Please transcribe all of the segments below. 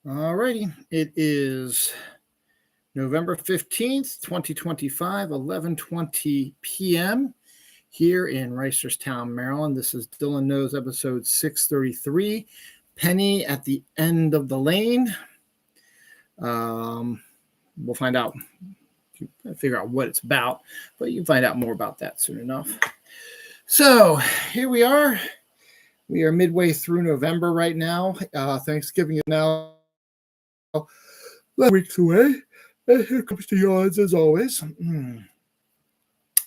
All righty. It is November 15th, 2025, 11:20 p.m. here in Reisterstown, Maryland. This is Dylan Knows episode 633, Penny at the End of the Lane. We'll find out, figure out what it's about, but you can find out more about that soon enough. So here we are. We are midway through November right now. Thanksgiving is now weeks away. And here comes the yawns as always.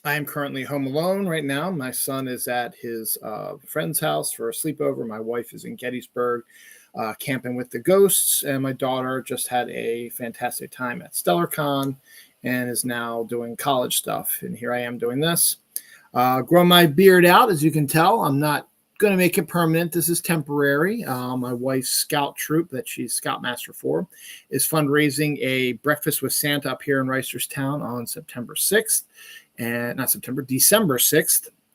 I am currently home alone right now. My son is at his friend's house for a sleepover. My wife is in Gettysburg camping with the ghosts. And my daughter just had a fantastic time at StellarCon and is now doing college stuff. And here I am doing this. Grow my beard out, as you can tell. I'm not going to make it permanent. This is temporary. My wife's scout troop that she's scoutmaster for is fundraising a breakfast with Santa up here in Reisterstown on December 6th,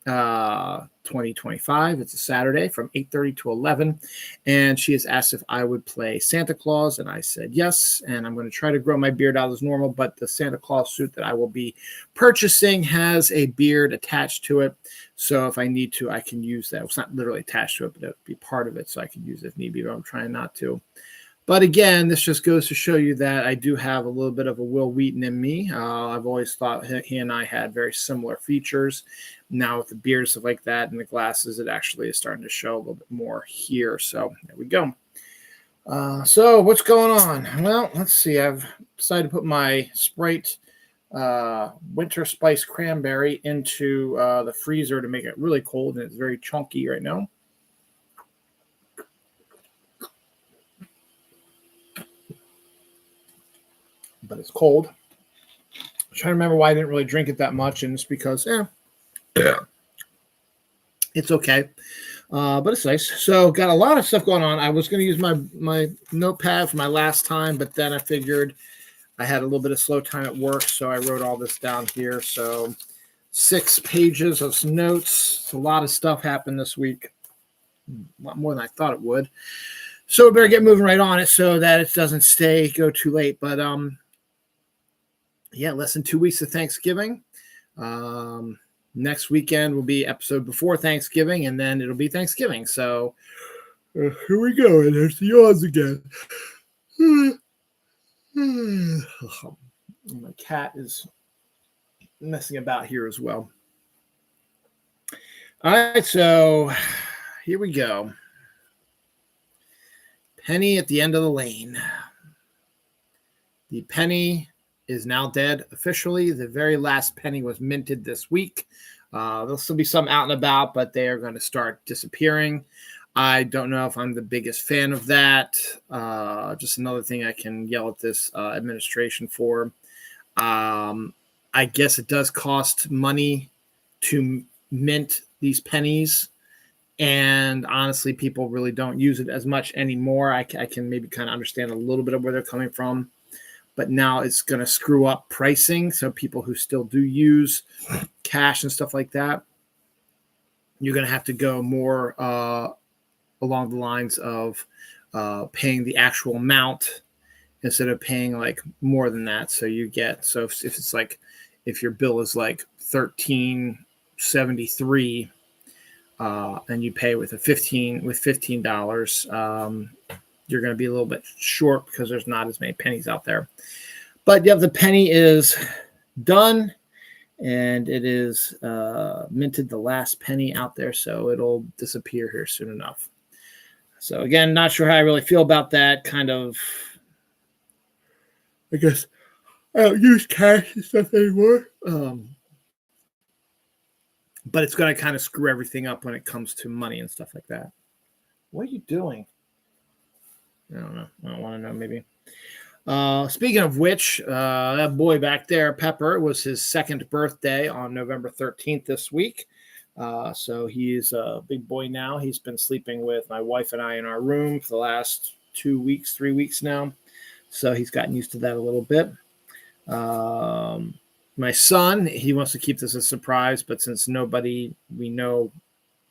2025. It's a Saturday from 8:30 to 11. And she has asked if I would play Santa Claus. And I said yes. And I'm going to try to grow my beard out as normal. But the Santa Claus suit that I will be purchasing has a beard attached to it. So if I need to, I can use that. It's not literally attached to it, but it'll be part of it. So I can use it if need be, but I'm trying not to. But again, this just goes to show you that I do have a little bit of a Will Wheaton in me. I've always thought he and I had very similar features. Now with the beard, stuff like that, and the glasses, it actually is starting to show a little bit more here. So there we go. So what's going on? Well, let's see. I've decided to put my Sprite Winter Spice Cranberry into the freezer to make it really cold, and it's very chunky right now. But it's cold. I'm trying to remember why I didn't really drink it that much, and it's because, it's okay. But it's nice. So got a lot of stuff going on. I was going to use my notepad for my last time, but then I figured I had a little bit of slow time at work, so I wrote all this down here. So 6 pages of notes. It's a lot of stuff happened this week. A lot more than I thought it would. So we better get moving right on it so that it doesn't go too late. But less than 2 weeks of Thanksgiving. Next weekend will be episode before Thanksgiving, and then it'll be Thanksgiving. So here we go. And there's the yawns again. My cat is messing about here as well. All right, so here we go. Penny at the end of the lane. The penny is now dead officially. The very last penny was minted this week. There'll still be some out and about, but they are going to start disappearing. I don't know if I'm the biggest fan of that. Just another thing I can yell at this administration for. I guess it does cost money to mint these pennies. And honestly, people really don't use it as much anymore. I can maybe kind of understand a little bit of where they're coming from. But now it's going to screw up pricing. So people who still do use cash and stuff like that, you're going to have to go more along the lines of paying the actual amount instead of paying like more than that. So you get, so if it's like, if your bill is like $13.73 and you pay with $15, you're going to be a little bit short because there's not as many pennies out there. But yeah, the penny is done, and it is minted, the last penny out there, so it'll disappear here soon enough. So again, not sure how I really feel about that. Kind of, I guess I don't use cash and stuff anymore. But it's going to kind of screw everything up when it comes to money and stuff like that. What are you doing? I don't know. I don't want to know, maybe. Speaking of which, that boy back there, Pepper, it was his 2nd birthday on November 13th this week. So he's a big boy now. He's been sleeping with my wife and I in our room for the last 3 weeks now. So he's gotten used to that a little bit. My son, he wants to keep this a surprise, but since nobody we know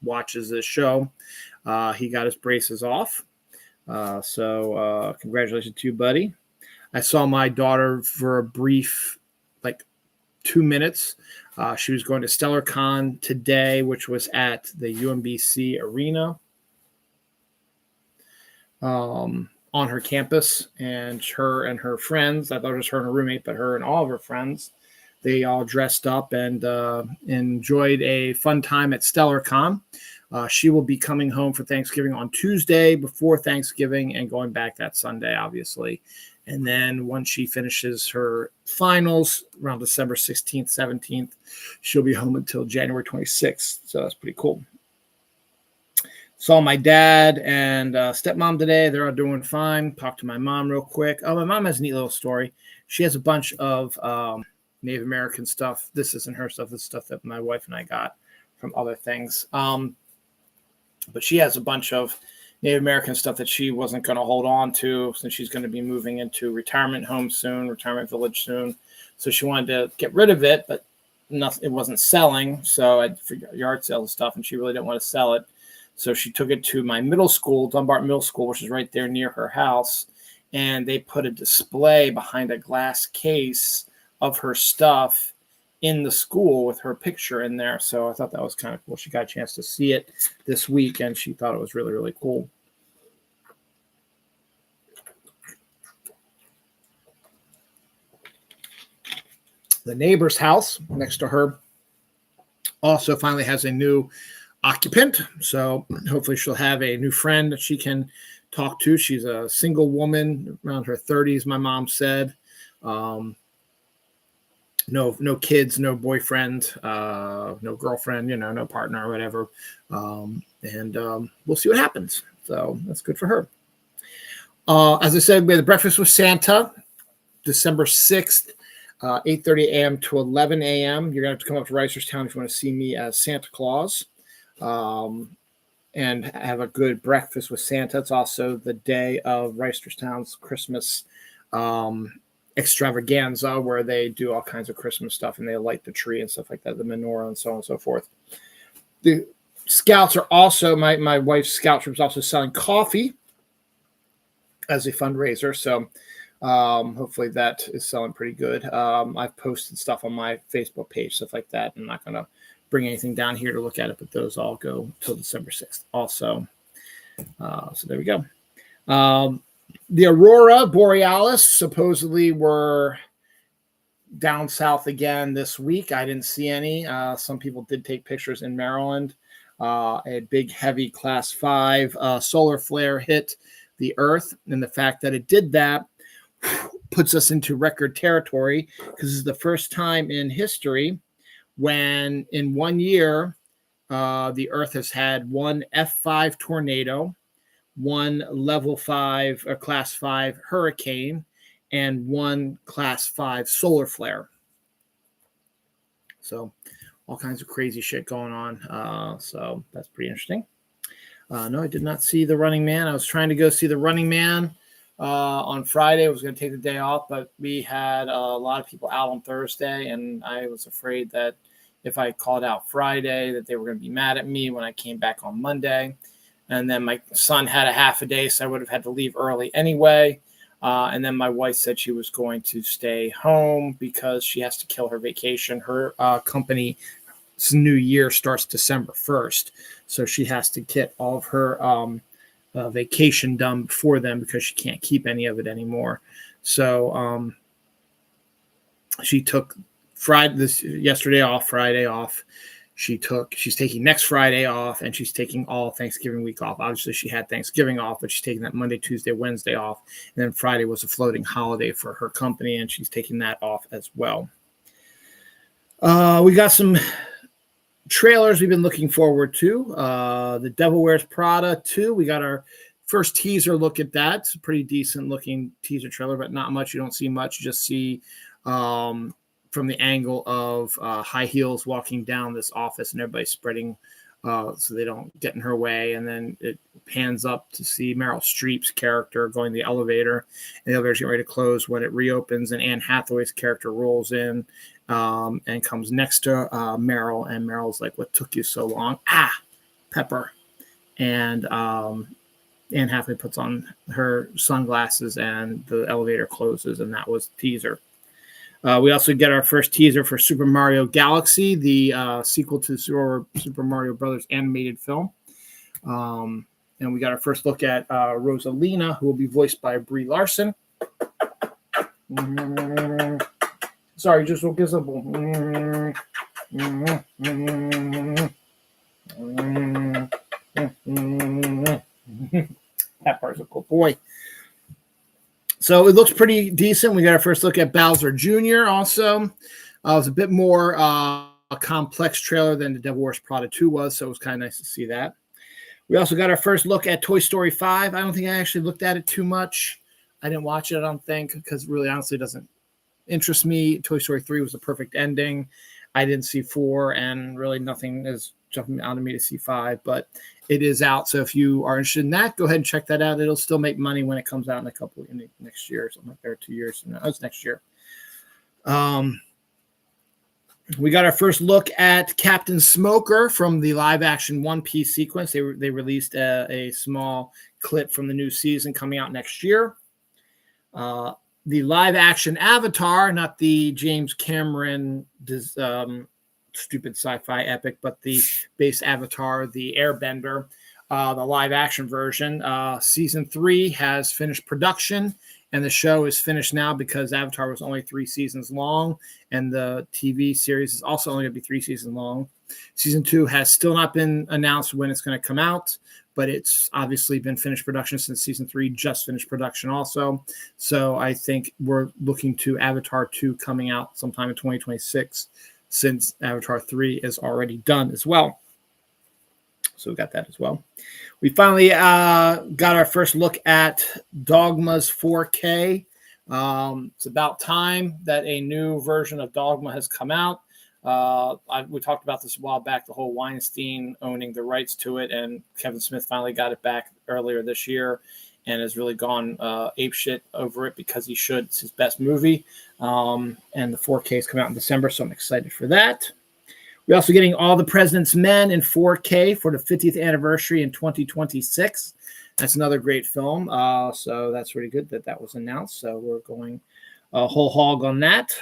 watches this show, he got his braces off. So congratulations to you, buddy. I saw my daughter for a brief, like 2 minutes. She was going to StellarCon today, which was at the UMBC Arena on her campus. And her and her friends, I thought it was her and her roommate, but her and all of her friends, they all dressed up and enjoyed a fun time at StellarCon. She will be coming home for Thanksgiving on Tuesday before Thanksgiving and going back that Sunday, obviously. And then once she finishes her finals around December 16th, 17th, she'll be home until January 26th. So that's pretty cool. Saw my dad and stepmom today. They're all doing fine. Talked to my mom real quick. Oh, my mom has a neat little story. She has a bunch of Native American stuff. This isn't her stuff. This is stuff that my wife and I got from other things. But she has a bunch of Native American stuff that she wasn't going to hold on to since she's going to be moving into retirement home soon, retirement village soon. So she wanted to get rid of it, but nothing, it wasn't selling. So I figured yard sales and stuff, and she really didn't want to sell it. So she took it to my middle school, Dunbar Middle School, which is right there near her house. And they put a display behind a glass case of her stuff in the school with her picture in there. So I thought that was kind of cool. She got a chance to see it this week, and she thought it was really, really cool. The neighbor's house next to her also finally has a new occupant. So hopefully she'll have a new friend that she can talk to. She's a single woman around her 30s, my mom said. No kids, no boyfriend, no girlfriend, no partner or whatever. We'll see what happens. So that's good for her. As I said, we had the breakfast with Santa, December 6th, 8:30 a.m. to 11 a.m. You're going to have to come up to Reisterstown if you want to see me as Santa Claus and have a good breakfast with Santa. It's also the day of Reisterstown's Christmas extravaganza, where they do all kinds of Christmas stuff and they light the tree and stuff like that, the menorah and so on and so forth. The Scouts are also, my wife's Scout troop is also selling coffee as a fundraiser. So hopefully that is selling pretty good. I've posted stuff on my Facebook page, stuff like that. I'm not going to bring anything down here to look at it, but those all go till December 6th also. So there we go. The Aurora Borealis supposedly were down south again this week. I didn't see any. Some people did take pictures in Maryland. A big, heavy Class 5 solar flare hit the Earth, and the fact that it did that puts us into record territory because this is the first time in history when in 1 year the Earth has had one F5 tornado, one level 5 or class 5 hurricane, and one class 5 solar flare. So all kinds of crazy shit going on. So that's pretty interesting. No, I did not see The Running Man. I was trying to go see The Running Man on Friday. I was going to take the day off, but we had a lot of people out on Thursday, and I was afraid that if I called out Friday that they were going to be mad at me when I came back on Monday. And then my son had a half a day, so I would have had to leave early anyway. And then my wife said she was going to stay home because she has to kill her vacation. Her company's new year starts December 1st. So she has to get all of her vacation done before then because she can't keep any of it anymore. So she took Friday off. She's taking next Friday off, and she's taking all Thanksgiving week off. Obviously, she had Thanksgiving off, but she's taking that Monday, Tuesday, Wednesday off. And then Friday was a floating holiday for her company, and she's taking that off as well. We got some trailers we've been looking forward to. The Devil Wears Prada 2. We got our first teaser look at that. It's a pretty decent looking teaser trailer, but not much. You don't see much. You just see from the angle of high heels walking down this office and everybody spreading so they don't get in her way. And then it pans up to see Meryl Streep's character going the elevator, and the elevator's getting ready to close when it reopens, and Anne Hathaway's character rolls in and comes next to Meryl, and Meryl's like, "What took you so long?" Pepper. And Anne Hathaway puts on her sunglasses and the elevator closes, and that was the teaser. We also get our first teaser for Super Mario Galaxy, the sequel to Super Mario Brothers animated film. And we got our first look at Rosalina, who will be voiced by Brie Larson. Sorry, just look this up. That part's a cool boy. So it looks pretty decent. We got our first look at Bowser Jr. also. It was a bit more a complex trailer than the Devil Wears Prada 2 was, so it was kind of nice to see that. We also got our first look at Toy Story 5. I don't think I actually looked at it too much. I didn't watch it, I don't think, because really, honestly, it doesn't interest me. Toy Story 3 was a perfect ending. I didn't see 4, and really nothing is jumping out of me to see 5, but it is out. So if you are interested in that, go ahead and check that out. It'll still make money when it comes out in next year or something like that, or 2 years. No, it's next year. We got our first look at Captain Smoker from the live-action One Piece sequence. They released a small clip from the new season coming out next year. The live-action Avatar, not the James Cameron stupid sci-fi epic, but the base Avatar, the Airbender, the live-action version. Season 3 has finished production, and the show is finished now because Avatar was only 3 seasons long, and the TV series is also only going to be 3 seasons long. Season 2 has still not been announced when it's going to come out, but it's obviously been finished production since Season 3 just finished production also. So I think we're looking to Avatar 2 coming out sometime in 2026, since Avatar 3 is already done as well. So we got that as well. We finally got our first look at Dogma's 4K. It's about time that a new version of Dogma has come out. We talked about this a while back, the whole Weinstein owning the rights to it, and Kevin Smith finally got it back earlier this year and has really gone apeshit over it because he should. It's his best movie. And the 4K is coming out in December, so I'm excited for that. We're also getting All the President's Men in 4K for the 50th anniversary in 2026. That's another great film. So that's really good that was announced. So we're going a whole hog on that.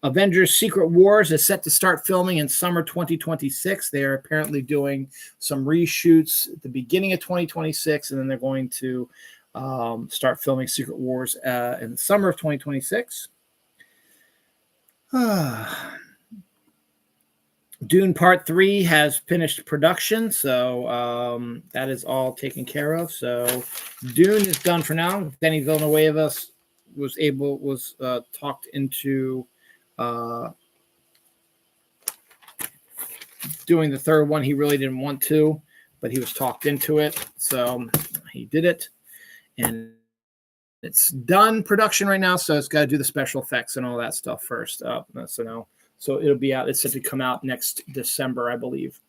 Avengers Secret Wars is set to start filming in summer 2026. They are apparently doing some reshoots at the beginning of 2026, and then they're going to start filming Secret Wars in the summer of 2026. Dune Part 3 has finished production, so that is all taken care of. So Dune is done for now. Denis Villeneuve was talked into doing the third one. He really didn't want to, but he was talked into it, so he did it, and it's done production right now. So it's got to do the special effects and all that stuff first. So it'll be out. It's set to come out next December, I believe.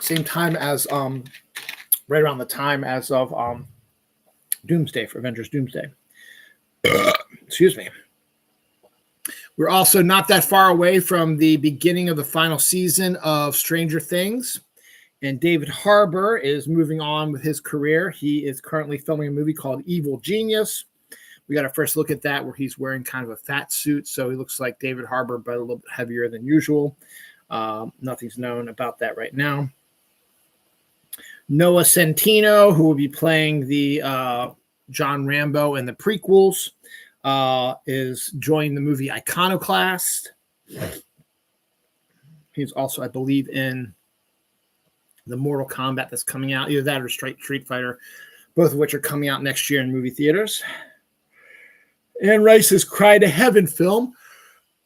Same time as right around the time as of Doomsday, for Avengers Doomsday. Excuse me. We're also not that far away from the beginning of the final season of Stranger Things, and David Harbour is moving on with his career. He is currently filming a movie called Evil Genius. We got our first look at that, where he's wearing kind of a fat suit, so he looks like David Harbour, but a little bit heavier than usual. Nothing's known about that right now. Noah Centineo, who will be playing the John Rambo in the prequels, is joining the movie Iconoclast. He's also, I believe, in the Mortal Kombat that's coming out, either that or Street Fighter, both of which are coming out next year in movie theaters. Anne Rice's Cry to Heaven film.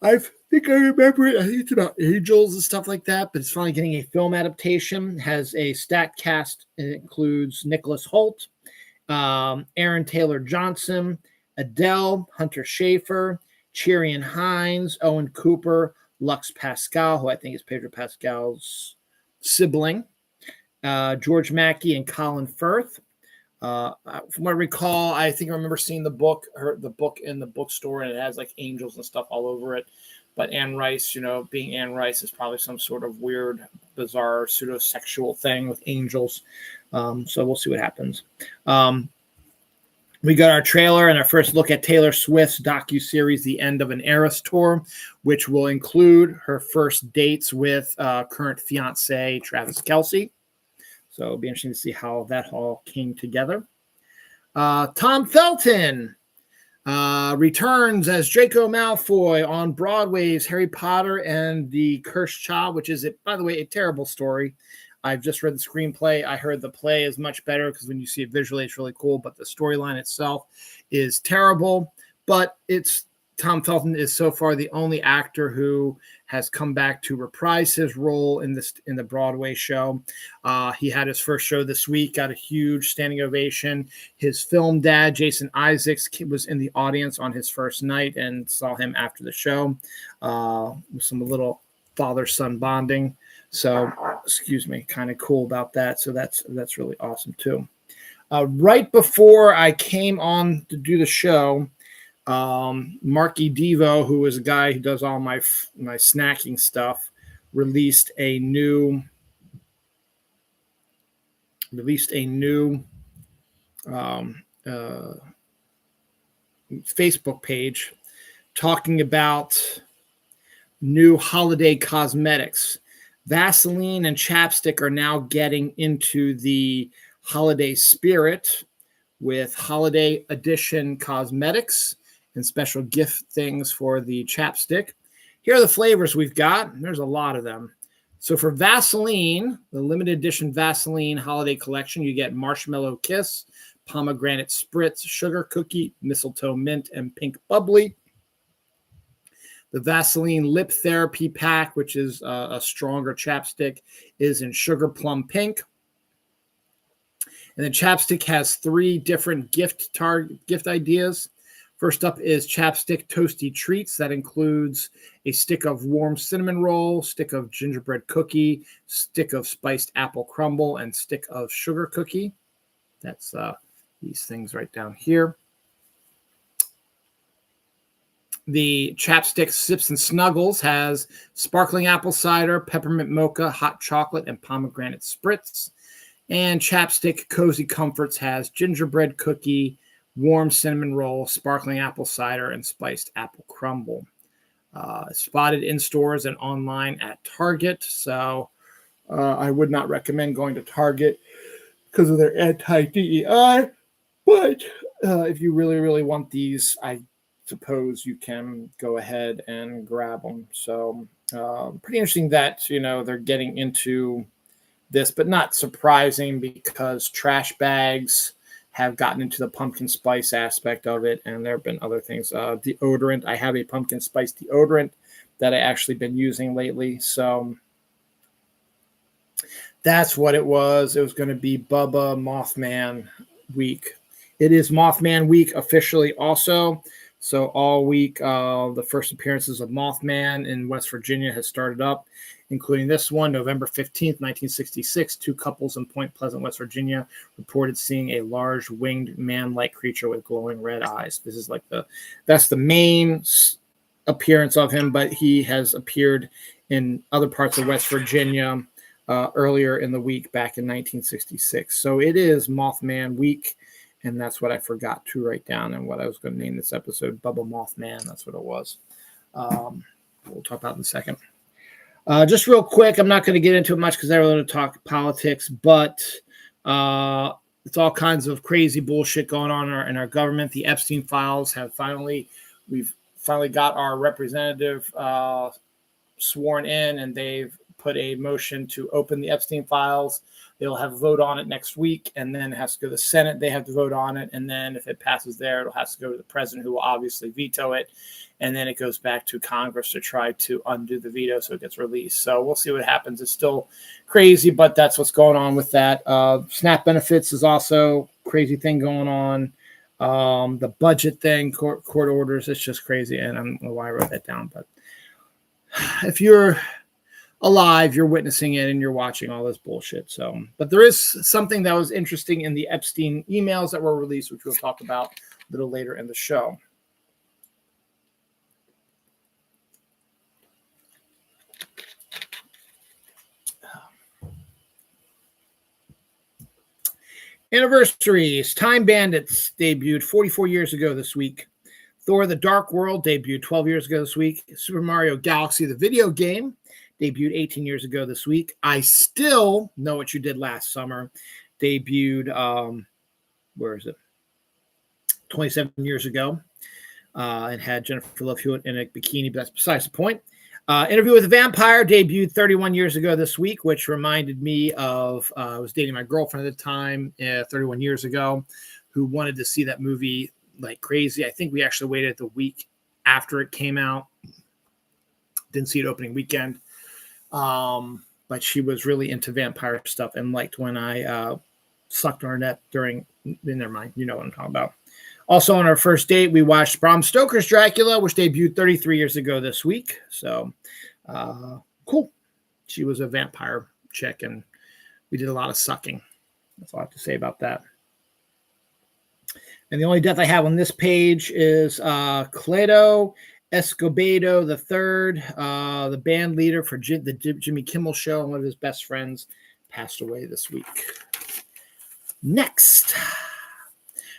I think I remember it. I think it's about angels and stuff like that, but it's finally getting a film adaptation. It has a stacked cast. It includes Nicholas Hoult, Aaron Taylor Johnson, Adele, Hunter Schafer, Cherian Hines, Owen Cooper, Lux Pascal, who I think is Pedro Pascal's sibling, George Mackey, and Colin Firth. From what I recall, I think I remember seeing the book in the bookstore, and it has like angels and stuff all over it. But Anne Rice, being Anne Rice is probably some sort of weird, bizarre, pseudo-sexual thing with angels. So we'll see what happens. We got our trailer and our first look at Taylor Swift's docuseries, The End of an Eras Tour, which will include her first dates with current fiancé Travis Kelce. So it'll be interesting to see how that all came together. Tom Felton returns as Draco Malfoy on Broadway's Harry Potter and the Cursed Child, which is, by the way, a terrible story. I've just read the screenplay. I heard the play is much better because when you see it visually, it's really cool. But the storyline itself is terrible. But Tom Felton is so far the only actor who has come back to reprise his role in the Broadway show. He had his first show this week, got a huge standing ovation. His film dad, Jason Isaacs, was in the audience on his first night and saw him after the show with some little father-son bonding. So, kind of cool about that. So that's really awesome too. Right before I came on to do the show, Marky Devo, who is a guy who does all my snacking stuff, released a new Facebook page talking about new holiday cosmetics. Vaseline and chapstick are now getting into the holiday spirit with holiday edition cosmetics and special gift things for the chapstick. Here are the flavors we've got. There's a lot of them. So for Vaseline, the limited edition Vaseline holiday collection, you get Marshmallow Kiss, Pomegranate Spritz, Sugar Cookie, Mistletoe Mint, and Pink Bubbly. The Vaseline Lip Therapy Pack, which is a stronger chapstick, is in Sugar Plum Pink. And the chapstick has 3 different gift ideas. First up is Chapstick Toasty Treats. That includes a stick of warm cinnamon roll, stick of gingerbread cookie, stick of spiced apple crumble, and stick of sugar cookie. That's these things right down here. The Chapstick Sips and Snuggles has sparkling apple cider, peppermint mocha, hot chocolate, and pomegranate spritz. And Chapstick Cozy Comforts has gingerbread cookie, warm cinnamon roll, sparkling apple cider, and spiced apple crumble. Spotted in stores and online at Target. So I would not recommend going to Target because of their anti-DEI. But if you really, really want these, I suppose you can go ahead and grab them. So pretty interesting that, they're getting into this, but not surprising because trash bags have gotten into the pumpkin spice aspect of it. And there have been other things. Deodorant. I have a pumpkin spice deodorant that I actually been using lately. So that's what it was. It was going to be Bubba Mothman week. It is Mothman week officially also. So all week, the first appearances of Mothman in West Virginia has started up, including this one, November 15th, 1966. 2 couples in Point Pleasant, West Virginia, reported seeing a large winged man-like creature with glowing red eyes. This is that's the main appearance of him, but he has appeared in other parts of West Virginia earlier in the week back in 1966. So it is Mothman week. And that's what I forgot to write down and what I was going to name this episode, Bubba Mothman. That's what it was. We'll talk about it in a second. Just real quick, I'm not going to get into it much because I really want to talk politics, but it's all kinds of crazy bullshit going on in our government. The Epstein files we've finally got our representative sworn in, and they've put a motion to open the Epstein files. They'll have a vote on it next week, and then it has to go to the Senate. They have to vote on it, and then if it passes there, it'll have to go to the president, who will obviously veto it, and then it goes back to Congress to try to undo the veto so it gets released. So we'll see what happens. It's still crazy, but that's what's going on with that. SNAP benefits is also a crazy thing going on. The budget thing, court orders, it's just crazy, and I don't know why I wrote that down, but if you're alive, you're witnessing it and you're watching all this bullshit. So, but there is something that was interesting in the Epstein emails that were released, which we'll talk about a little later in the show. Anniversaries. Time Bandits debuted 44 years ago this week. Thor: The Dark World debuted 12 years ago this week. Super Mario Galaxy, the video game, debuted 18 years ago this week. I Still Know What You Did Last Summer debuted, where is it? 27 years ago. And had Jennifer Love Hewitt in a bikini, but that's besides the point. Interview with a Vampire debuted 31 years ago this week, which reminded me of I was dating my girlfriend at the time, 31 years ago, who wanted to see that movie like crazy. I think we actually waited the week after it came out. Didn't see it opening weekend. But she was really into vampire stuff and liked when I sucked on her neck during, never mind, you know what I'm talking about. Also, on our first date, we watched Bram Stoker's Dracula, which debuted 33 years ago this week. So, cool. She was a vampire chick, and we did a lot of sucking. That's all I have to say about that. And the only death I have on this page is Cleto Escobedo III, the band leader for the Jimmy Kimmel Show, and one of his best friends passed away this week. Next.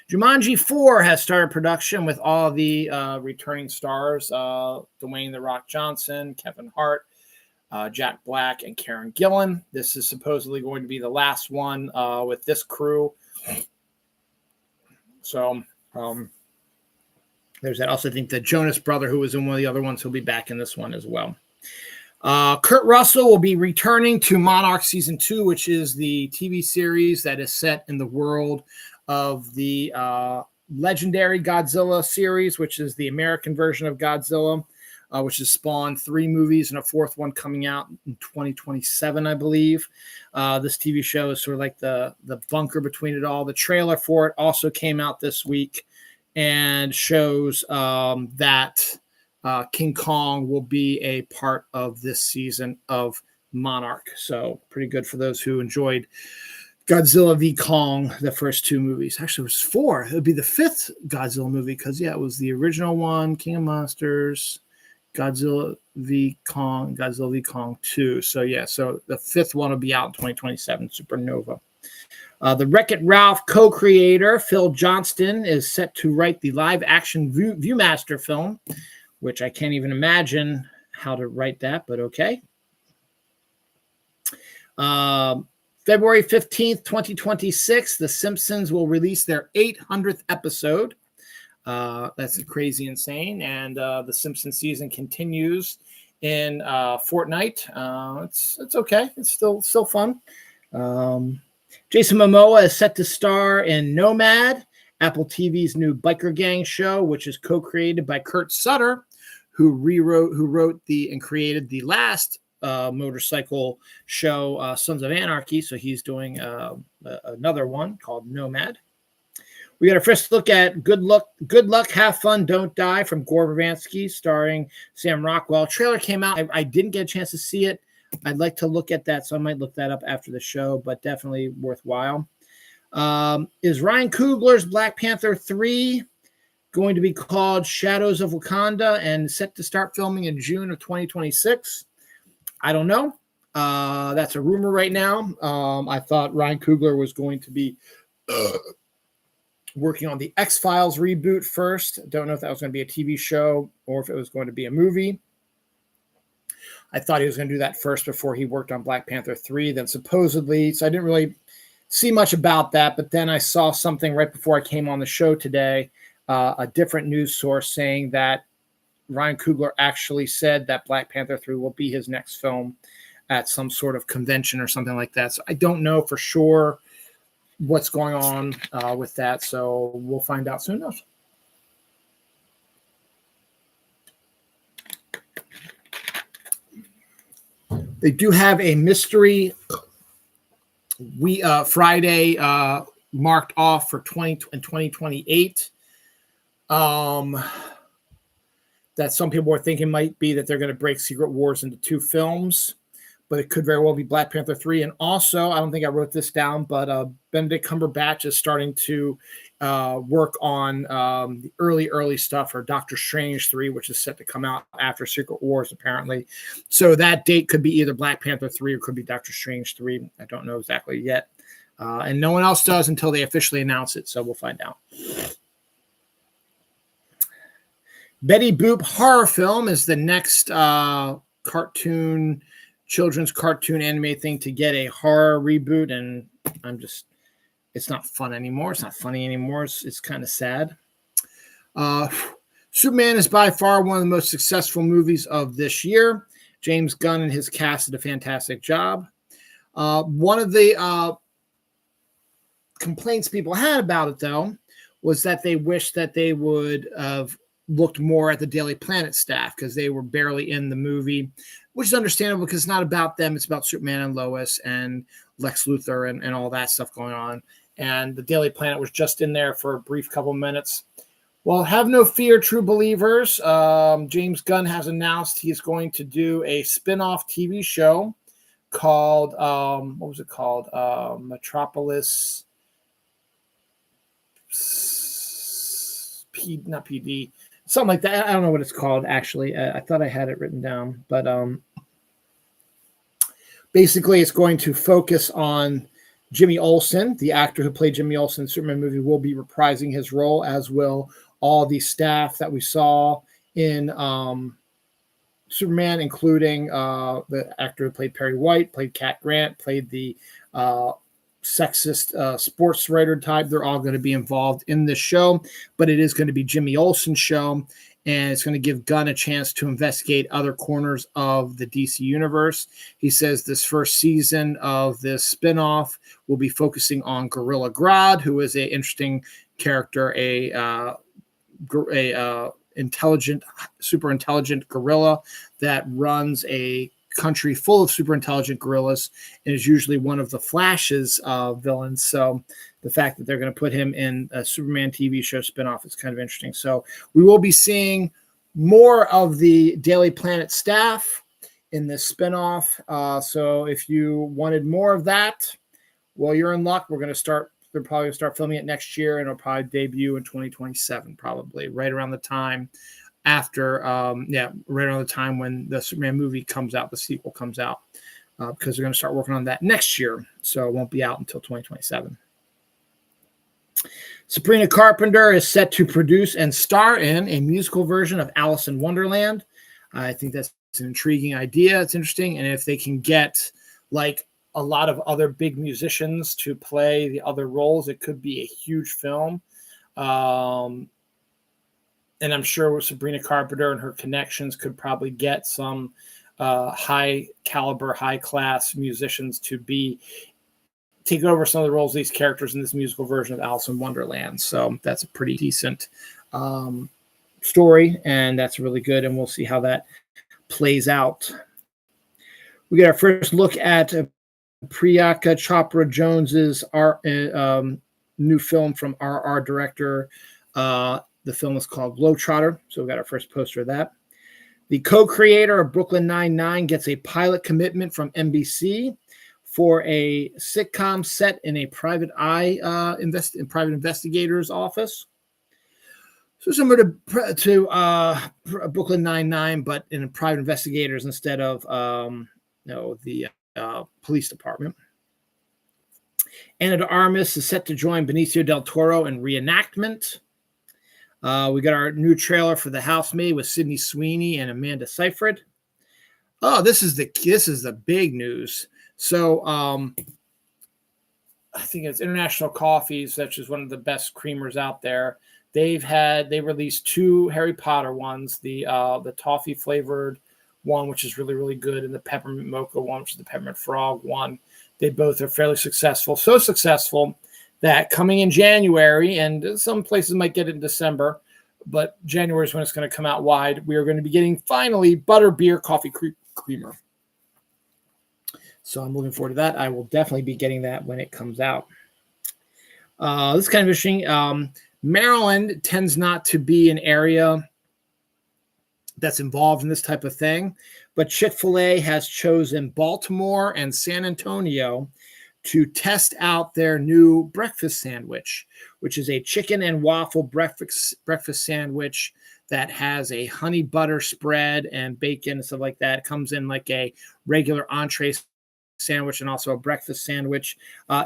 Jumanji 4 has started production with all the returning stars, Dwayne "The Rock" Johnson, Kevin Hart, Jack Black, and Karen Gillan. This is supposedly going to be the last one with this crew. So there's that. Also, I think the Jonas brother, who was in one of the other ones, will be back in this one as well. Kurt Russell will be returning to Monarch Season 2, which is the TV series that is set in the world of the legendary Godzilla series, which is the American version of Godzilla, which has spawned 3 movies and a 4th one coming out in 2027, I believe. This TV show is sort of like the bunker between it all. The trailer for it also came out this week and shows that King Kong will be a part of this season of Monarch. So pretty good for those who enjoyed Godzilla v. Kong, the first 2 movies. Actually, it was 4. It would be the 5th Godzilla movie because, yeah, it was the original one, King of Monsters, Godzilla v. Kong 2. So, yeah, so the 5th one will be out in 2027, Supernova. The Wreck-It Ralph co-creator, Phil Johnston, is set to write the live-action Viewmaster film, which I can't even imagine how to write that, but okay. February 15th, 2026, The Simpsons will release their 800th episode. That's crazy insane. And the Simpsons season continues in Fortnite. It's okay. It's still fun. Jason Momoa is set to star in Nomad, Apple TV's new biker gang show, which is co-created by Kurt Sutter, who wrote and created the last motorcycle show, Sons of Anarchy. So he's doing another one called Nomad. We got a first look at Good Luck, Have Fun, Don't Die from Gore Verbinski, starring Sam Rockwell. Trailer came out. I didn't get a chance to see it. I'd like to look at that, so I might look that up after the show, but definitely worthwhile. Is Ryan Coogler's Black Panther 3 going to be called Shadows of Wakanda and set to start filming in June of 2026? I don't know. That's a rumor right now. I thought Ryan Coogler was going to be working on the X-Files reboot first. Don't know if that was going to be a TV show or if it was going to be a movie. I thought he was going to do that first before he worked on Black Panther 3. Then supposedly, so I didn't really see much about that. But then I saw something right before I came on the show today, a different news source saying that Ryan Coogler actually said that Black Panther 3 will be his next film at some sort of convention or something like that. So I don't know for sure what's going on with that. So we'll find out soon enough. They do have a mystery Friday marked off for 2028. That some people are thinking might be that they're going to break Secret Wars into 2 films, but it could very well be Black Panther 3. And also, I don't think I wrote this down, but Benedict Cumberbatch is starting to work on the early stuff for Doctor Strange 3, which is set to come out after Secret Wars, apparently. So that date could be either Black Panther 3 or could be Doctor Strange 3. I don't know exactly yet. And no one else does until they officially announce it. So we'll find out. Betty Boop horror film is the next children's cartoon anime thing to get a horror reboot. And it's not fun anymore. It's not funny anymore. It's kind of sad. Superman is by far one of the most successful movies of this year. James Gunn and his cast did a fantastic job. One of the complaints people had about it, though, was that they wished that they would have looked more at the Daily Planet staff because they were barely in the movie, which is understandable because it's not about them. It's about Superman and Lois and Lex Luthor and all that stuff going on. And the Daily Planet was just in there for a brief couple minutes. Well, have no fear, true believers. James Gunn has announced he's going to do a spin-off TV show called, what was it called? Metropolis, not PD, something like that. I don't know what it's called, actually. I thought I had it written down. But basically, it's going to focus on Jimmy Olsen, the actor who played Jimmy Olsen in the Superman movie, will be reprising his role, as will all the staff that we saw in Superman, including the actor who played Perry White, played Cat Grant, played the sexist sports writer type. They're all going to be involved in this show, but it is going to be Jimmy Olsen's show, and it's going to give Gunn a chance to investigate other corners of the DC universe. He says this first season of this spinoff will be focusing on Gorilla Grodd, who is an interesting character, super intelligent gorilla that runs a country full of super intelligent gorillas and is usually one of the Flash's villains. So the fact that they're going to put him in a Superman TV show spinoff is kind of interesting. So we will be seeing more of the Daily Planet staff in this spinoff. So if you wanted more of that, well, you're in luck. They're probably going to start filming it next year, and it'll probably debut in 2027, probably right around the time after, right around the time when the Superman movie comes out, the sequel comes out, because they're going to start working on that next year. So it won't be out until 2027. Sabrina Carpenter is set to produce and star in a musical version of Alice in Wonderland. I think that's an intriguing idea. It's interesting. And if they can get like a lot of other big musicians to play the other roles, it could be a huge film. And I'm sure Sabrina Carpenter and her connections could probably get some high caliber, high class musicians to take over some of the roles of these characters in this musical version of Alice in Wonderland. So that's a pretty decent story, and that's really good. And we'll see how that plays out. We get our first look at Priyanka Chopra Jones's new film from RR director. The film is called Globetrotter, so we got our first poster of that. The co-creator of Brooklyn Nine-Nine gets a pilot commitment from NBC for a sitcom set in a private private investigator's office. So similar to Brooklyn Nine-Nine, but in private investigators instead of the police department. Anna de Armas is set to join Benicio del Toro in reenactment. We got our new trailer for The Housemaid with Sydney Sweeney and Amanda Seyfried. Oh, this is the big news. So I think it's International Coffees, which is one of the best creamers out there. They released 2 Harry Potter ones, the toffee flavored one, which is really, really good, and the peppermint mocha one, which is the peppermint frog one. They both are fairly successful. So successful that coming in January, and some places might get it in December, but January is when it's going to come out wide. We are going to be getting finally butterbeer coffee creamer. So I'm looking forward to that. I will definitely be getting that when it comes out. This is kind of interesting. Maryland tends not to be an area that's involved in this type of thing, but Chick-fil-A has chosen Baltimore and San Antonio to test out their new breakfast sandwich, which is a chicken and waffle breakfast sandwich that has a honey butter spread and bacon and stuff like that. It comes in like a regular entree sandwich and also a breakfast sandwich.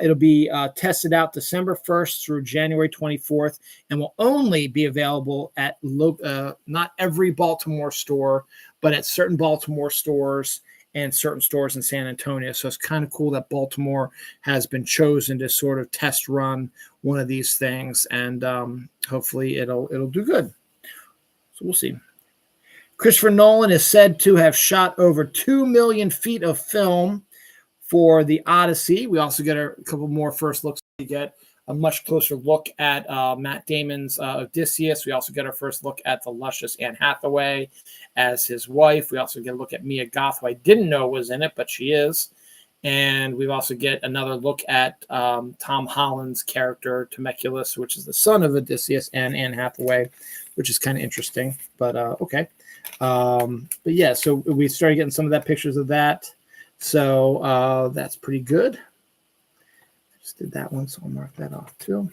It'll be tested out December 1st through January 24th and will only be available at not every Baltimore store, but at certain Baltimore stores and certain stores in San Antonio. So it's kind of cool that Baltimore has been chosen to sort of test run one of these things, and hopefully it'll do good. So we'll see. Christopher Nolan is said to have shot over 2 million feet of film for the Odyssey. We also get a couple more first looks. We get a much closer look at Matt Damon's Odysseus. We also get our first look at the luscious Anne Hathaway as his wife. We also get a look at Mia Goth, who I didn't know was in it, but she is. And we also get another look at Tom Holland's character, Temecula, which is the son of Odysseus, and Anne Hathaway, which is kind of interesting. But okay. But yeah, so we started getting some of that pictures of that. So that's pretty good. Just did that one, so I'll mark that off too.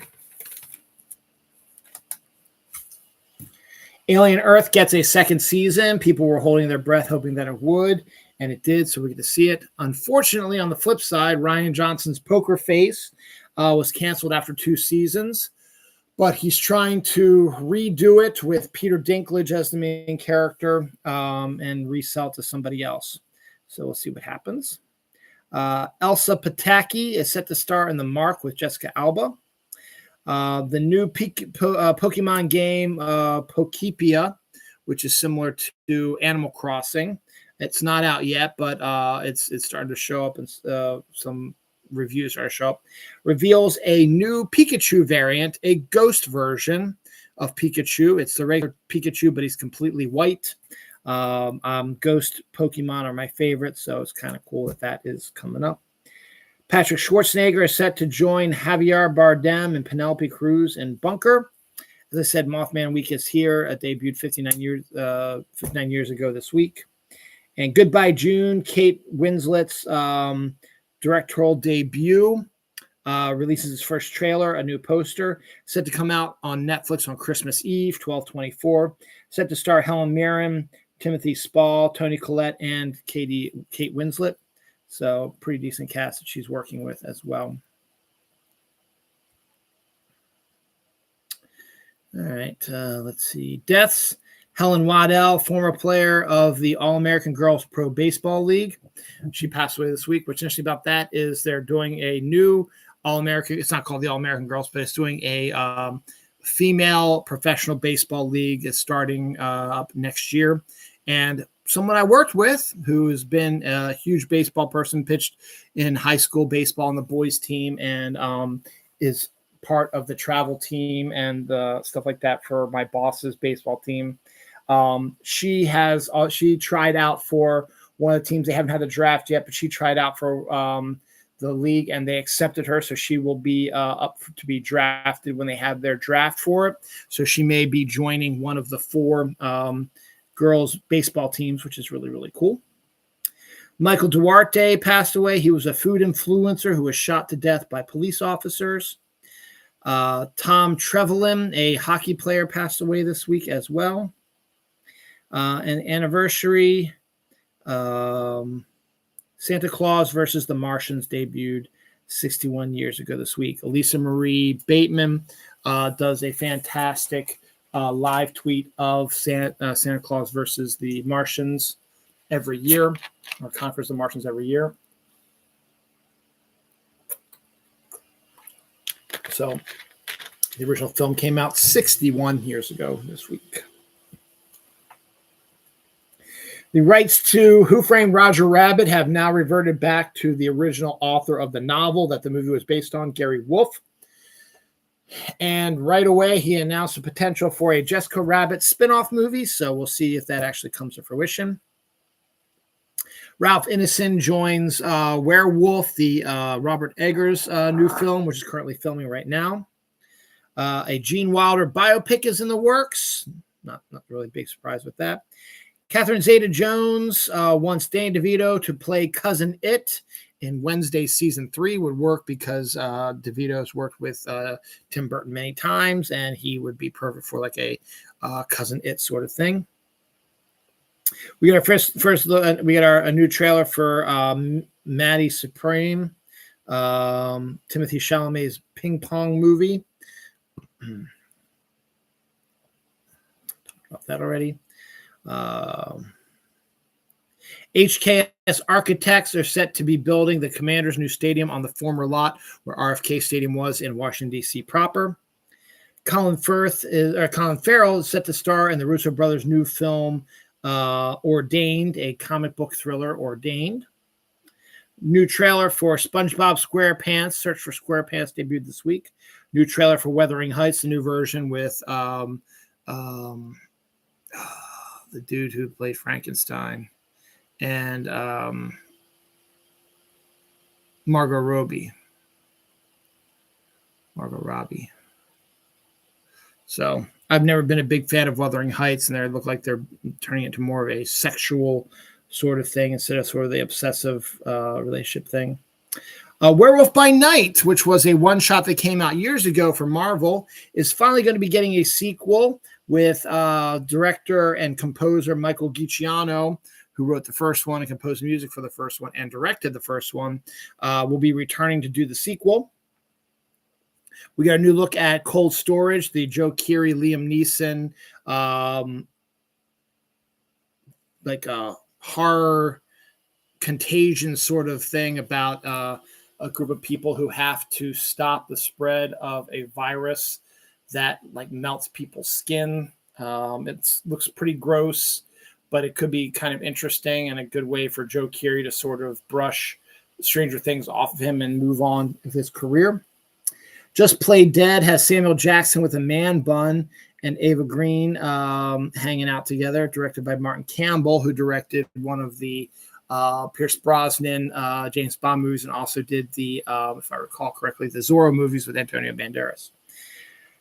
Alien Earth gets a second season. People were holding their breath, hoping that it would, and it did, so we get to see it. Unfortunately, on the flip side, Rian Johnson's Poker Face was canceled after 2 seasons, but he's trying to redo it with Peter Dinklage as the main character and resell it to somebody else. So we'll see what happens. Elsa Pataki is set to star in The Mark with Jessica Alba. The new Pokemon game, Pokepia, which is similar to Animal Crossing. It's not out yet, but it's starting to show up, and some reviews are to show up. Reveals a new Pikachu variant, a ghost version of Pikachu. It's the regular Pikachu, but he's completely white. Ghost Pokemon are my favorite, so it's kind of cool that is coming up. Patrick Schwarzenegger is set to join Javier Bardem and Penelope Cruz in Bunker. As I said, Mothman Week is here. It debuted 59 years ago this week. And Goodbye June, Kate Winslet's directorial debut, releases its first trailer, a new poster, set to come out on Netflix on Christmas Eve, 12/24. Set to star Helen Mirren, Timothy Spall, Toni Collette, and Kate Winslet. So pretty decent cast that she's working with as well. All right, let's see. Deaths. Helen Waddell, former player of the All-American Girls Pro Baseball League. She passed away this week. What's interesting about that is they're doing a new All-American. It's not called the All-American Girls, but it's doing a female professional baseball league. It's starting up next year. And someone I worked with who has been a huge baseball person, pitched in high school baseball on the boys team, and is part of the travel team and stuff like that for my boss's baseball team. She tried out for one of the teams. They haven't had a draft yet, but she tried out for the league, and they accepted her. So she will be up to be drafted when they have their draft for it. So she may be joining one of the 4 girls baseball teams, which is really, really cool. Michael Duarte passed away. He was a food influencer who was shot to death by police officers. Tom Trevelyan, a hockey player, passed away this week as well. An anniversary, Santa Claus versus the Martians debuted 61 years ago this week. Elisa Marie Bateman does a fantastic live tweet of Santa Claus versus the Martians every year, or Conquers the Martians every year. So the original film came out 61 years ago this week. The rights to Who Framed Roger Rabbit have now reverted back to the original author of the novel that the movie was based on, Gary Wolfe. And right away, he announced the potential for a Jessica Rabbit spin-off movie, so we'll see if that actually comes to fruition. Ralph Ineson joins Werewolf, the Robert Eggers new film, which is currently filming right now. A Gene Wilder biopic is in the works. Not really a big surprise with that. Catherine Zeta-Jones wants Danny DeVito to play Cousin It in Wednesday season 3. Would work because DeVito's worked with Tim Burton many times, and he would be perfect for like a Cousin It sort of thing. We got our first look. We got a new trailer for Maddie Supreme, Timothy Chalamet's ping pong movie. Talked about that already. HKS Architects are set to be building the Commanders' new stadium on the former lot where RFK Stadium was in Washington, D.C. proper. Colin Farrell is set to star in the Russo brothers' new film, Ordained, a comic book thriller, Ordained. New trailer for SpongeBob SquarePants. Search for SquarePants debuted this week. New trailer for Wuthering Heights, the new version with the dude who played Frankenstein and Margot Robbie. So I've never been a big fan of Wuthering Heights, and they look like they're turning it into more of a sexual sort of thing instead of sort of the obsessive relationship thing. Werewolf by Night, which was a one-shot that came out years ago for Marvel, is finally going to be getting a sequel with director and composer Michael Giacchino, who wrote the first one and composed music for the first one and directed the first one, will be returning to do the sequel. We got a new look at Cold Storage, the Joe Keery, Liam Neeson, like a horror contagion sort of thing about a group of people who have to stop the spread of a virus that like melts people's skin. It looks pretty gross, but it could be kind of interesting and a good way for Joe Keery to sort of brush Stranger Things off of him and move on with his career. Just Play Dead has Samuel Jackson with a man bun and Ava Green hanging out together, directed by Martin Campbell, who directed one of the Pierce Brosnan James Bond movies and also did the, if I recall correctly, the Zorro movies with Antonio Banderas.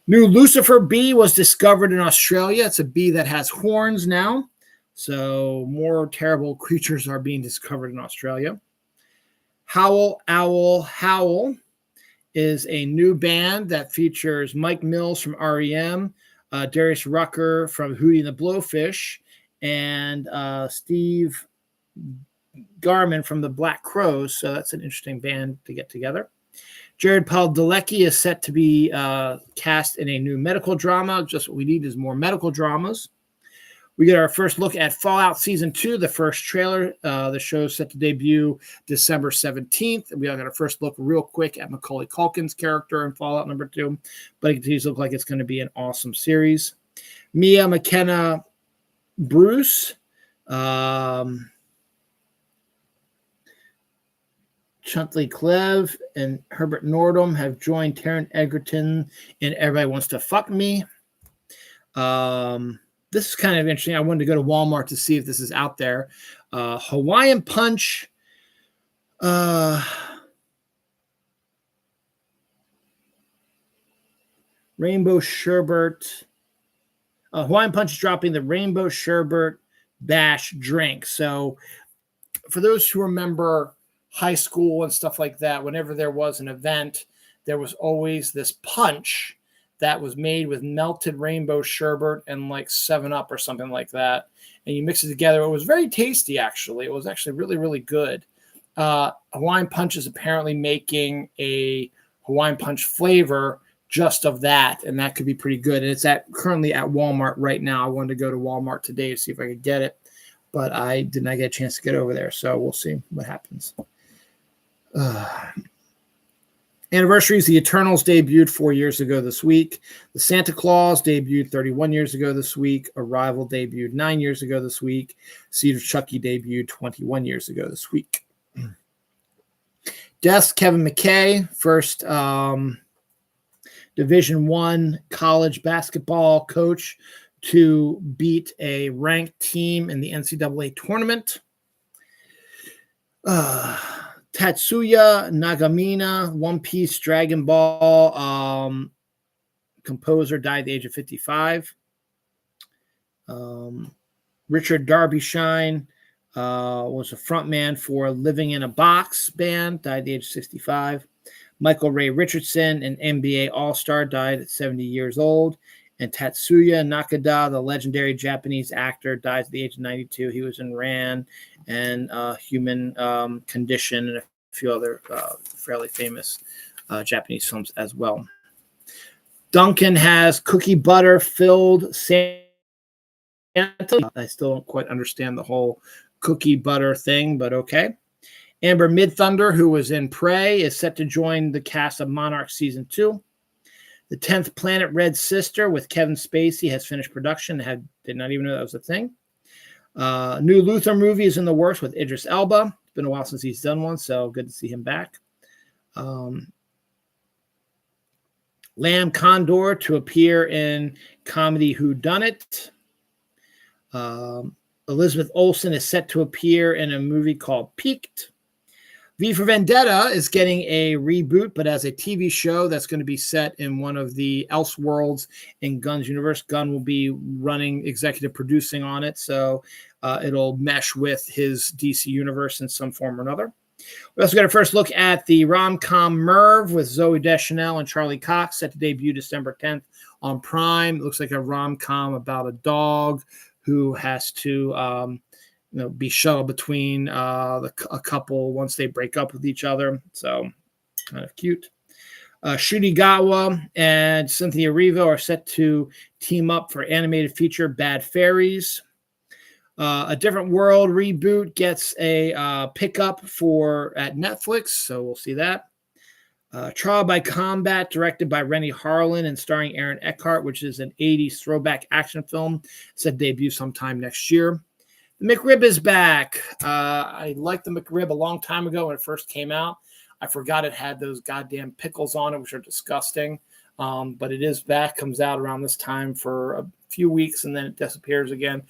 New Lucifer bee was discovered in Australia. It's a bee that has horns now. So more terrible creatures are being discovered in Australia. Howl Owl Howl is a new band that features Mike Mills from REM, Darius Rucker from Hootie and the Blowfish, and Steve Garman from the Black Crows. So that's an interesting band to get together. Jared Padalecki is set to be cast in a new medical drama. Just what we need is more medical dramas. We get our first look at Fallout Season 2, the first trailer. The show is set to debut December 17th. We got our first look real quick at Macaulay Culkin's character in Fallout number 2, but it continues to look like it's going to be an awesome series. Mia McKenna Bruce, Chuntley Clev, and Herbert Nordholm have joined Taron Egerton in Everybody Wants to Fuck Me. This is kind of interesting. I wanted to go to Walmart to see if this is out there. Hawaiian Punch. Rainbow Sherbet. Hawaiian Punch is dropping the Rainbow Sherbet Bash drink. So for those who remember high school and stuff like that, whenever there was an event, there was always this punch that was made with melted rainbow sherbet and like 7-Up or something like that. And you mix it together. It was very tasty, actually. It was actually really, really good. Hawaiian Punch is apparently making a Hawaiian Punch flavor just of that, and that could be pretty good. And it's currently at Walmart right now. I wanted to go to Walmart today to see if I could get it, but I did not get a chance to get over there. So we'll see what happens. Anniversaries: The Eternals debuted 4 years ago this week. The Santa Claus debuted 31 years ago this week. Arrival debuted 9 years ago this week. Seed of Chucky debuted 21 years ago this week. Deaths: Kevin McKay, first Division I college basketball coach to beat a ranked team in the NCAA tournament. Tatsuya Nagamine, One Piece Dragon Ball composer, died at the age of 55. Richard Darbyshine was a frontman for Living in a Box band, died at the age of 65. Michael Ray Richardson, an NBA All-Star, died at 70 years old. And Tatsuya Nakada, the legendary Japanese actor, dies at the age of 92. He was in Ran and Human Condition and a few other fairly famous Japanese films as well. Duncan has cookie butter filled Santa. I still don't quite understand the whole cookie butter thing, but okay. Amber Midthunder, who was in Prey, is set to join the cast of Monarch Season 2. The 10th Planet Red Sister with Kevin Spacey has finished production. Did not even know that was a thing. New Luther movie is in the works with Idris Elba. It's been a while since he's done one, so good to see him back. Lamb Condor to appear in comedy Who Done It. Elizabeth Olsen is set to appear in a movie called Peaked. V for Vendetta is getting a reboot, but as a TV show that's going to be set in one of the Elseworlds in Gunn's universe. Gunn will be running executive producing on it, so it'll mesh with his DC universe in some form or another. We also got a first look at the rom-com Merv with Zooey Deschanel and Charlie Cox, set to debut December 10th on Prime. It looks like a rom-com about a dog who has to be shuttled between a couple once they break up with each other. So kind of cute. Shudigawa and Cynthia Erivo are set to team up for animated feature Bad Fairies. A Different World reboot gets a pickup at Netflix, so we'll see that. Trial by Combat, directed by Rennie Harlan and starring Aaron Eckhart, which is an 80s throwback action film, set to debut sometime next year. The McRib is back. I liked the McRib a long time ago when it first came out. I forgot it had those goddamn pickles on it, which are disgusting. But it is back, comes out around this time for a few weeks, and then it disappears again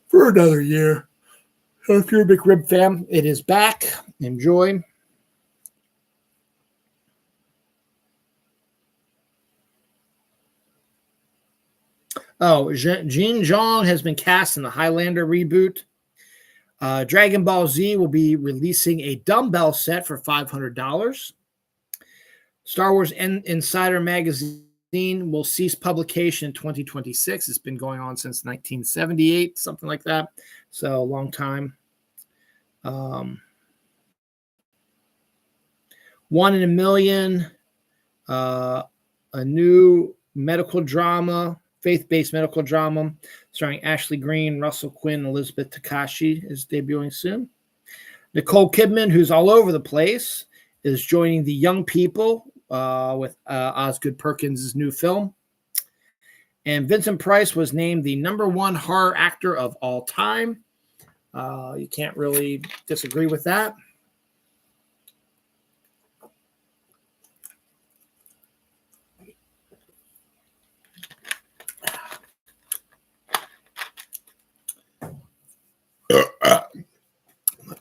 for another year. So if you're a McRib fan, it is back. Enjoy. Oh, Jin Zhang has been cast in the Highlander reboot. Dragon Ball Z will be releasing a dumbbell set for $500. Star Wars Insider Magazine will cease publication in 2026. It's been going on since 1978, something like that. So a long time. One in a Million, a new medical drama, faith-based medical drama starring Ashley Greene, Russell Quinn, and Elizabeth Takashi is debuting soon. Nicole Kidman, who's all over the place, is joining the young people with Osgood Perkins' new film. And Vincent Price was named the #1 horror actor of all time. You can't really disagree with that.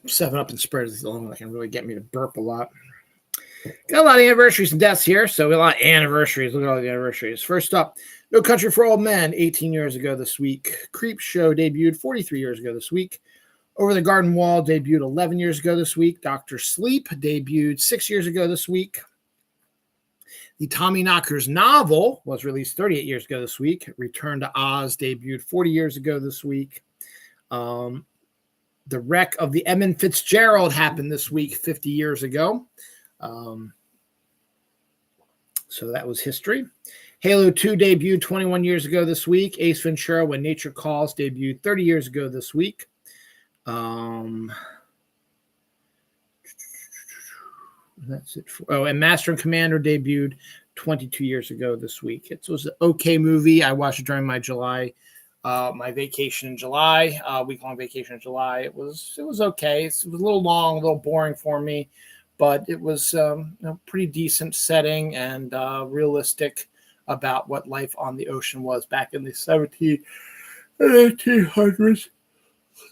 Seven Up and Spread is the only one that can really get me to burp a lot. Got a lot of anniversaries and deaths here, so a lot of anniversaries. Look at all the anniversaries. First up, No Country for Old Men, 18 years ago this week. Creep Show debuted 43 years ago this week. Over the Garden Wall debuted 11 years ago this week. Dr. Sleep debuted 6 years ago this week. The Tommy Knockers novel was released 38 years ago this week. Return to Oz debuted 40 years ago this week. The wreck of the Edmund Fitzgerald happened this week 50 years ago. So that was history. Halo 2 debuted 21 years ago this week. Ace Ventura When Nature Calls debuted 30 years ago this week. That's it. And Master and Commander debuted 22 years ago this week. It was an okay movie. I watched it during my vacation in July, week-long vacation in July. It was okay. It was a little long, a little boring for me, but it was pretty decent setting and realistic about what life on the ocean was back in the 1700s and 1800s.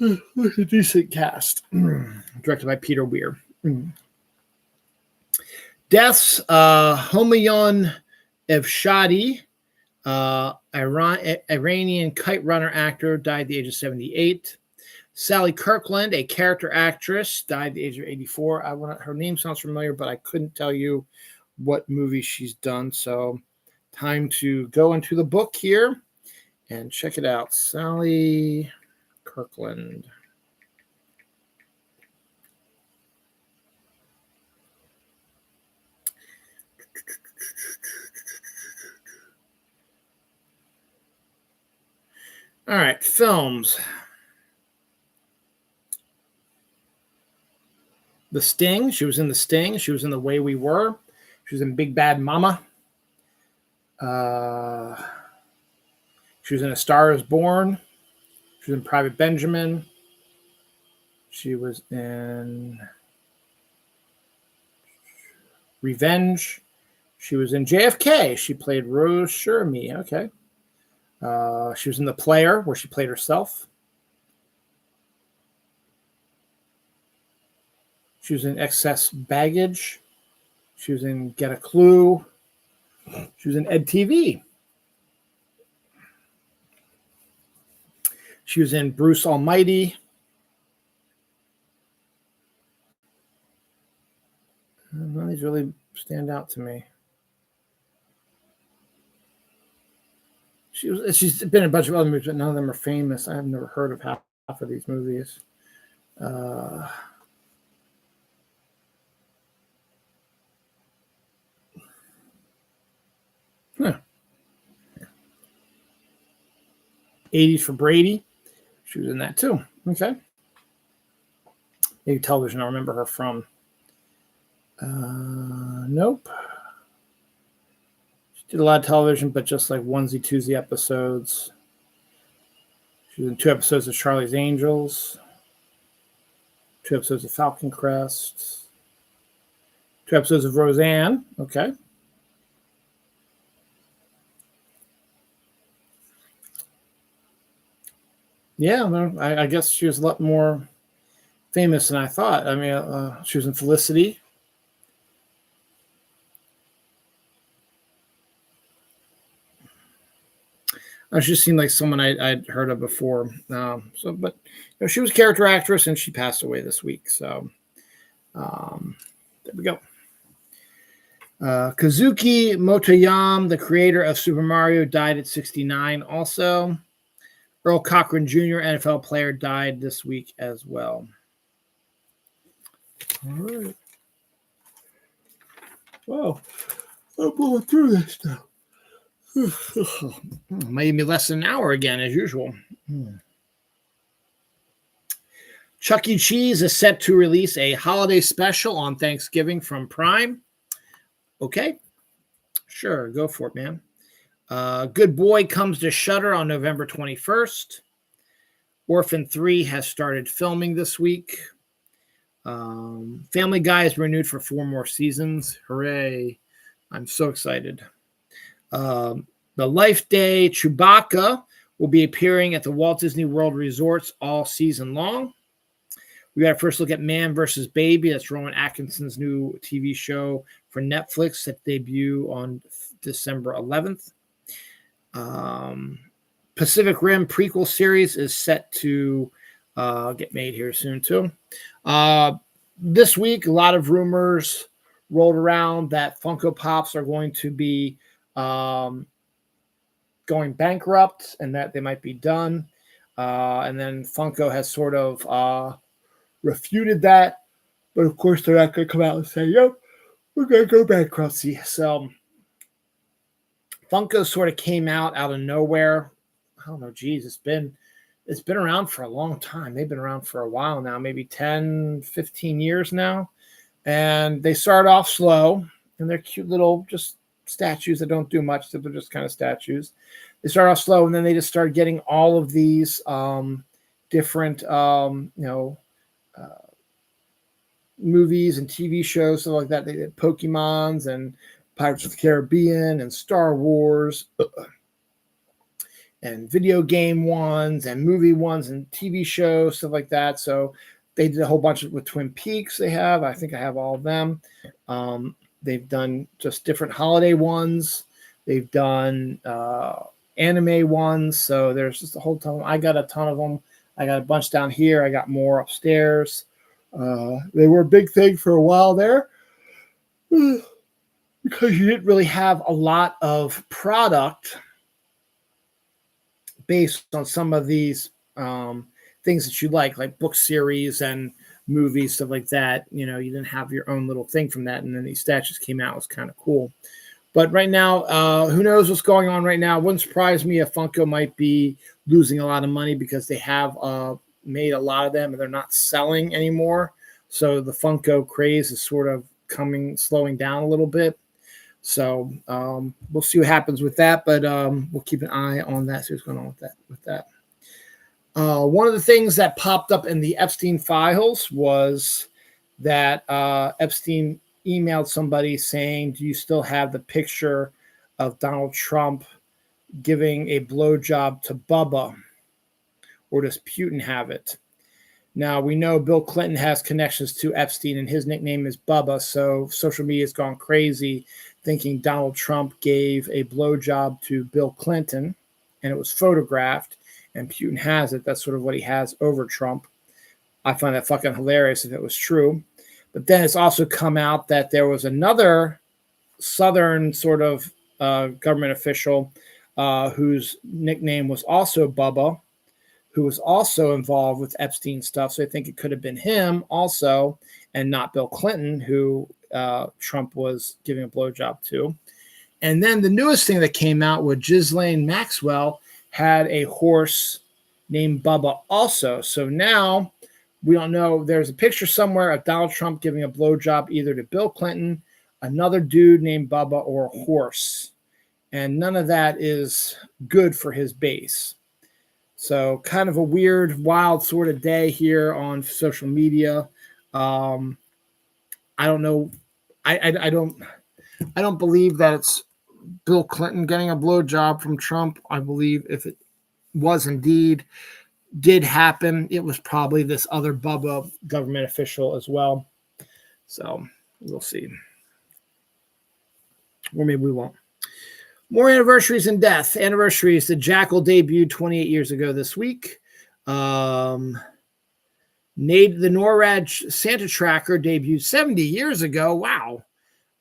It was a decent cast. Directed by Peter Weir. Deaths, Homayoun Evshadi, Iranian kite runner actor, died at the age of 78. Sally Kirkland, a character actress, died at the age of 84. Her name sounds familiar, but I couldn't tell you what movie she's done. So time to go into the book here and check it out. Sally Kirkland. All right, films. The Sting. She was in The Sting. She was in The Way We Were. She was in Big Bad Mama. She was in A Star Is Born. She was in Private Benjamin. She was in Revenge. She was in JFK. She played Rose Shermy. Okay. She was in The Player, where she played herself. She was in Excess Baggage. She was in Get a Clue. She was in Ed TV. She was in Bruce Almighty. None of these really stand out to me. She's been in a bunch of other movies, but none of them are famous. I've never heard of half of these movies. Huh. 80s for Brady. She was in that too. Okay. Maybe television. I remember her from. Nope. She did a lot of television, but just like onesie, twosie episodes. She was in 2 episodes of Charlie's Angels, 2 episodes of Falcon Crest, 2 episodes of Roseanne. Okay. Yeah, I guess she was a lot more famous than I thought. I mean, she was in Felicity. She just seemed like someone I'd heard of before. But she was a character actress, and she passed away this week. So there we go. Kazuki Motoyama, the creator of Super Mario, died at 69 also. Earl Cochran Jr., NFL player, died this week as well. All right. Wow. I'm going through this now. Might be less than an hour again, as usual. Chuck E. Cheese is set to release a holiday special on Thanksgiving from Prime. Okay. Sure, go for it, man. Good Boy comes to Shudder on November 21st. Orphan 3 has started filming this week. Family Guy is renewed for 4 more seasons. Hooray. I'm so excited. The Life Day Chewbacca will be appearing at the Walt Disney World Resorts all season long. We got a first look at Man vs. Baby. That's Rowan Atkinson's new TV show for Netflix set debut on December 11th. Pacific Rim prequel series is set to get made here soon too. This week, a lot of rumors rolled around that Funko Pops are going to be going bankrupt and that they might be done. And then Funko has sort of refuted that. But of course, they're not going to come out and say, yep, we're going to go bankruptcy. So Funko sort of came out of nowhere. I don't know. Geez, it's been around for a long time. They've been around for a while now, maybe 10, 15 years now. And they start off slow, and they're cute little just statues that don't do much. They're just kind of statues. They start off slow, and then they just start getting all of these different, movies and TV shows, stuff like that. They did Pokemons and Pirates of the Caribbean and Star Wars and video game ones and movie ones and TV shows, stuff like that. So they did a whole bunch with Twin Peaks. I think I have all of them. They've done just different holiday ones. They've done anime ones. So there's just a whole ton. I got a ton of them. I got a bunch down here. I got more upstairs. They were a big thing for a while there. because you didn't really have a lot of product based on some of these things that you like book series and movies, stuff like that. You know, you didn't have your own little thing from that, and then these statues came out. It was kind of cool. But right now, who knows what's going on right now? It wouldn't surprise me if Funko might be losing a lot of money because they have made a lot of them and they're not selling anymore. So the Funko craze is sort of slowing down a little bit. So we'll see what happens with that, but we'll keep an eye on that. See what's going on with that. One of the things that popped up in the Epstein files was that Epstein emailed somebody saying, "Do you still have the picture of Donald Trump giving a blowjob to Bubba, or does Putin have it?" Now, we know Bill Clinton has connections to Epstein, and his nickname is Bubba, so social media has gone crazy thinking Donald Trump gave a blowjob to Bill Clinton, and it was photographed, and Putin has it. That's sort of what he has over Trump. I find that fucking hilarious if it was true. But then it's also come out that there was another Southern sort of government official whose nickname was also Bubba, who was also involved with Epstein stuff. So I think it could have been him also, and not Bill Clinton, who Trump was giving a blowjob to. And then the newest thing that came out was Ghislaine Maxwell had a horse named Bubba also. So now we don't know. There's a picture somewhere of Donald Trump giving a blowjob either to Bill Clinton, another dude named Bubba, or a horse. And none of that is good for his base. So kind of a weird, wild sort of day here on social media. I don't know. I don't believe that it's Bill Clinton getting a blowjob from Trump. I believe if it was indeed did happen, it was probably this other Bubba government official as well. So we'll see. Or maybe we won't. More anniversaries and death. Anniversaries. The Jackal debuted 28 years ago this week. The NORAD Santa Tracker debuted 70 years ago. Wow.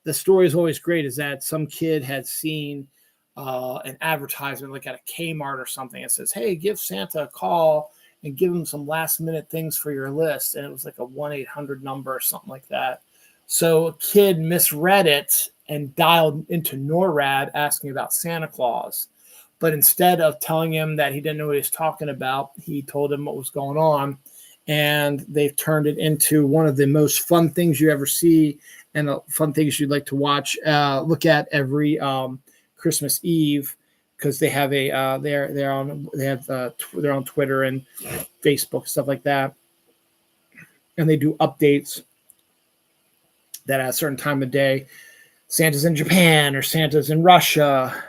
The story is always great, is that some kid had seen an advertisement like at a Kmart or something. It says, "Hey, give Santa a call and give him some last minute things for your list." And it was like a 1-800 number or something like that. So a kid misread it and dialed into NORAD asking about Santa Claus. But instead of telling him that he didn't know what he was talking about, he told him what was going on. And they've turned it into one of the most fun things you ever see, and fun things you'd like to watch, look at every Christmas Eve, because they have they're on Twitter and Facebook, stuff like that, and they do updates that at a certain time of day, Santa's in Japan or Santa's in Russia.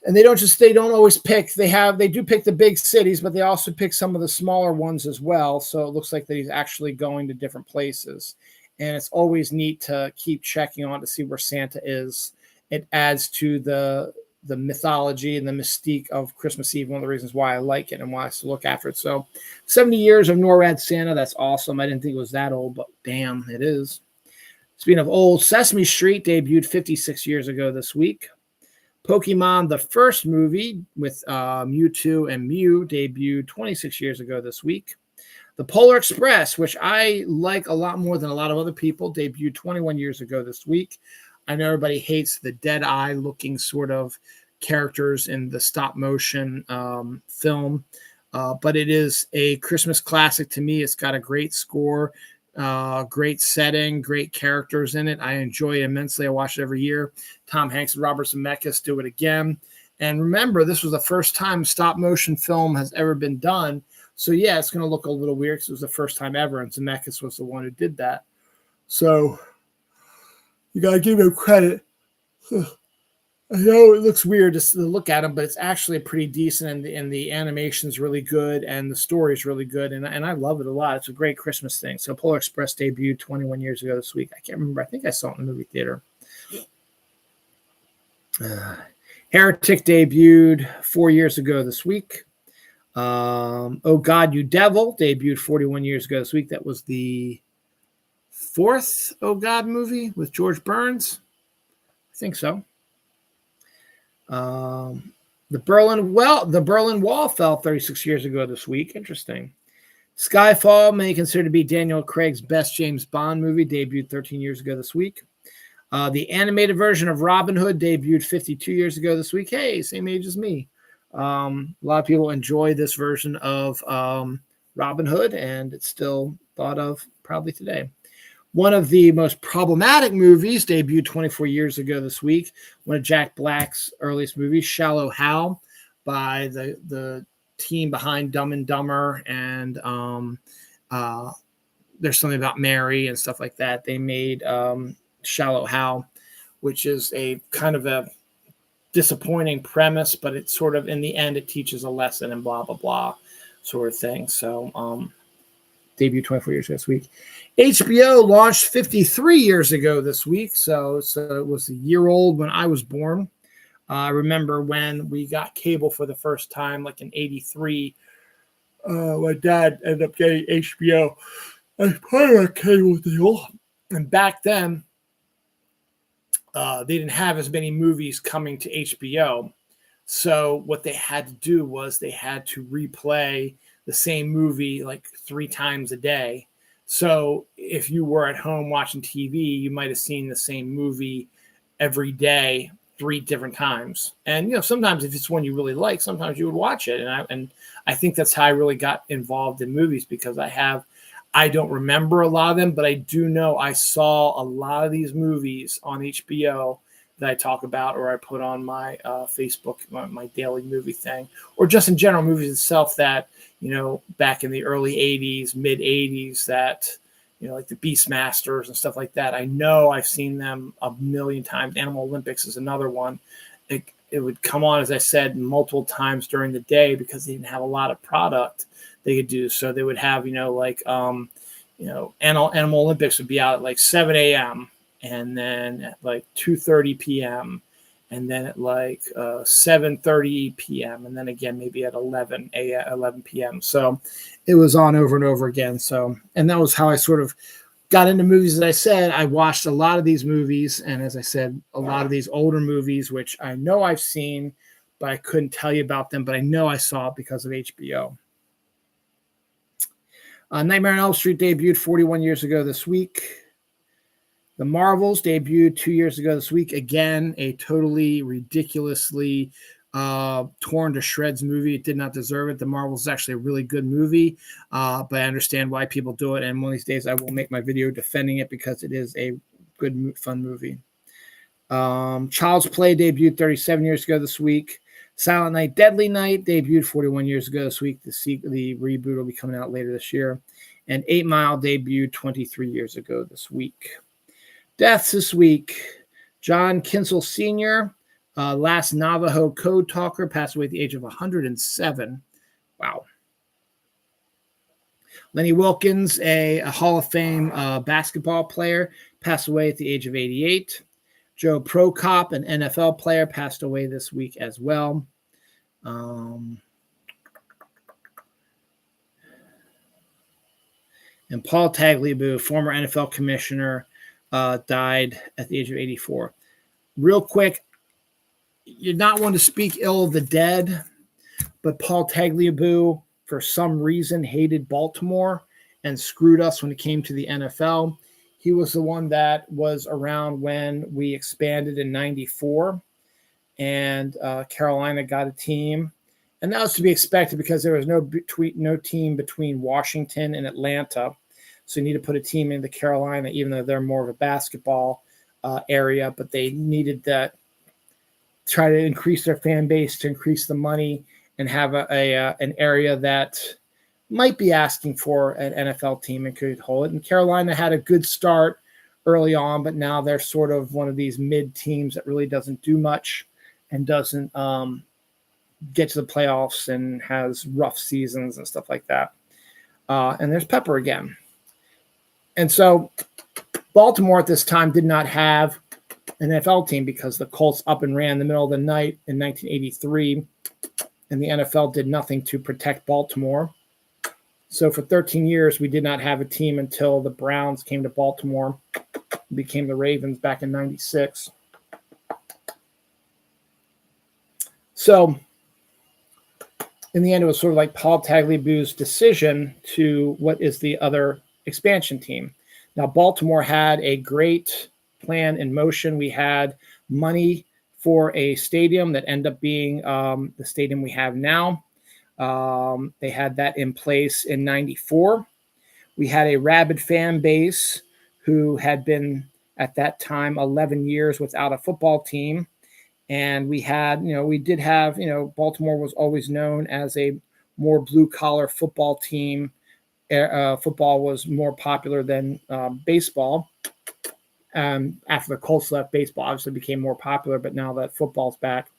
And they don't always pick. They do pick the big cities, but they also pick some of the smaller ones as well. So it looks like that he's actually going to different places. And it's always neat to keep checking on to see where Santa is. It adds to the mythology and the mystique of Christmas Eve. One of the reasons why I like it and why I still look after it. So 70 years of NORAD Santa. That's awesome. I didn't think it was that old, but damn, it is. Speaking of old, Sesame Street debuted 56 years ago this week. Pokemon, the first movie with Mewtwo and Mew, debuted 26 years ago this week. The Polar Express, which I like a lot more than a lot of other people, debuted 21 years ago this week. I know everybody hates the dead-eye looking sort of characters in the stop-motion film, but it is a Christmas classic to me. It's got a great score. Great setting, great characters in it. I enjoy it immensely. I watch it every year. Tom Hanks and Robert Zemeckis do it again. And remember, this was the first time stop motion film has ever been done. So yeah, it's going to look a little weird because it was the first time ever, and Zemeckis was the one who did that. So you got to give him credit. I know it looks weird just to look at them, but it's actually pretty decent, and the animation's really good, and the story's really good, and I love it a lot. It's a great Christmas thing. So Polar Express debuted 21 years ago this week. I can't remember. I think I saw it in the movie theater. Heretic debuted 4 years ago this week. Oh God, You Devil debuted 41 years ago this week. That was the fourth Oh God movie with George Burns. think so. The Berlin Wall fell 36 years ago this week. Interesting. Skyfall, many consider to be Daniel Craig's best James Bond movie, debuted 13 years ago this week. The animated version of Robin Hood debuted 52 years ago this week. Hey, same age as me. A lot of people enjoy this version of Robin Hood, and it's still thought of probably today. One of the most problematic movies debuted 24 years ago this week. One of Jack Black's earliest movies, Shallow Hal, by the team behind Dumb and Dumber, and There's Something About Mary and stuff like that. They made Shallow Hal, which is a kind of a disappointing premise, but it's sort of, in the end, it teaches a lesson and blah, blah, blah sort of thing. So, debuted 24 years ago this week. HBO launched 53 years ago this week, so it was a year old when I was born. I remember when we got cable for the first time, like in 83. My dad ended up getting HBO as part of our cable deal. And back then, they didn't have as many movies coming to HBO. So what they had to do was they had to replay the same movie like 3 times a day. So if you were at home watching TV, you might have seen the same movie every day 3 different times. And sometimes if it's one you really like, sometimes you would watch it. And I think that's how I really got involved in movies, because I don't remember a lot of them, but I do know I saw a lot of these movies on HBO that I talk about, or I put on my Facebook, my daily movie thing, or just in general movies itself that, back in the early 80s, mid 80s, that, like the Beastmasters and stuff like that. I know I've seen them a million times. Animal Olympics is another one. It would come on, as I said, multiple times during the day because they didn't have a lot of product they could do. So they would have, Animal Olympics would be out at like 7 a.m. and then at like 2:30 p.m. and then at like 7:30 p.m. and then again maybe at 11 p.m. So it was on over and over again. So, and that was how I sort of got into movies. As I said, I watched a lot of these movies, and as I said, a lot of these older movies, which I know I've seen, but I couldn't tell you about them, but I know I saw it because of HBO. Nightmare on Elm Street debuted 41 years ago this week. The Marvels debuted 2 years ago this week. Again, a totally ridiculously torn to shreds movie. It did not deserve it. The Marvels is actually a really good movie, but I understand why people do it. And one of these days I will make my video defending it because it is a good, fun movie. Child's Play debuted 37 years ago this week. Silent Night, Deadly Night debuted 41 years ago this week. The reboot will be coming out later this year. And 8 Mile debuted 23 years ago this week. Deaths this week. John Kinsel Sr., last Navajo code talker, passed away at the age of 107. Wow. Lenny Wilkens, a Hall of Fame basketball player, passed away at the age of 88. Joe Prokop, an NFL player, passed away this week as well. And Paul Tagliabue, former NFL commissioner, died at the age of 84. Real quick, you're not one to speak ill of the dead, but Paul Tagliabue, for some reason, hated Baltimore and screwed us when it came to the NFL. He was the one that was around when we expanded in 94 and Carolina got a team. And that was to be expected because there was no team between Washington and Atlanta. So you need to put a team into Carolina, even though they're more of a basketball area. But they needed that, try to increase their fan base, to increase the money, and have an area that might be asking for an NFL team and could hold it. And Carolina had a good start early on, but now they're sort of one of these mid teams that really doesn't do much and doesn't get to the playoffs and has rough seasons and stuff like that. And there's Pepper again. And so Baltimore at this time did not have an NFL team because the Colts up and ran in the middle of the night in 1983, and the NFL did nothing to protect Baltimore. So for 13 years, we did not have a team until the Browns came to Baltimore, became the Ravens back in 96. So in the end, it was sort of like Paul Tagliabue's decision to what is the other expansion team. Now, Baltimore had a great plan in motion. We had money for a stadium that ended up being the stadium we have now. They had that in place in 94. We had a rabid fan base who had been at that time 11 years without a football team. And we had, we did have, Baltimore was always known as a more blue collar football team. Football was more popular than baseball. After the Colts left, baseball obviously became more popular, but now that football's back,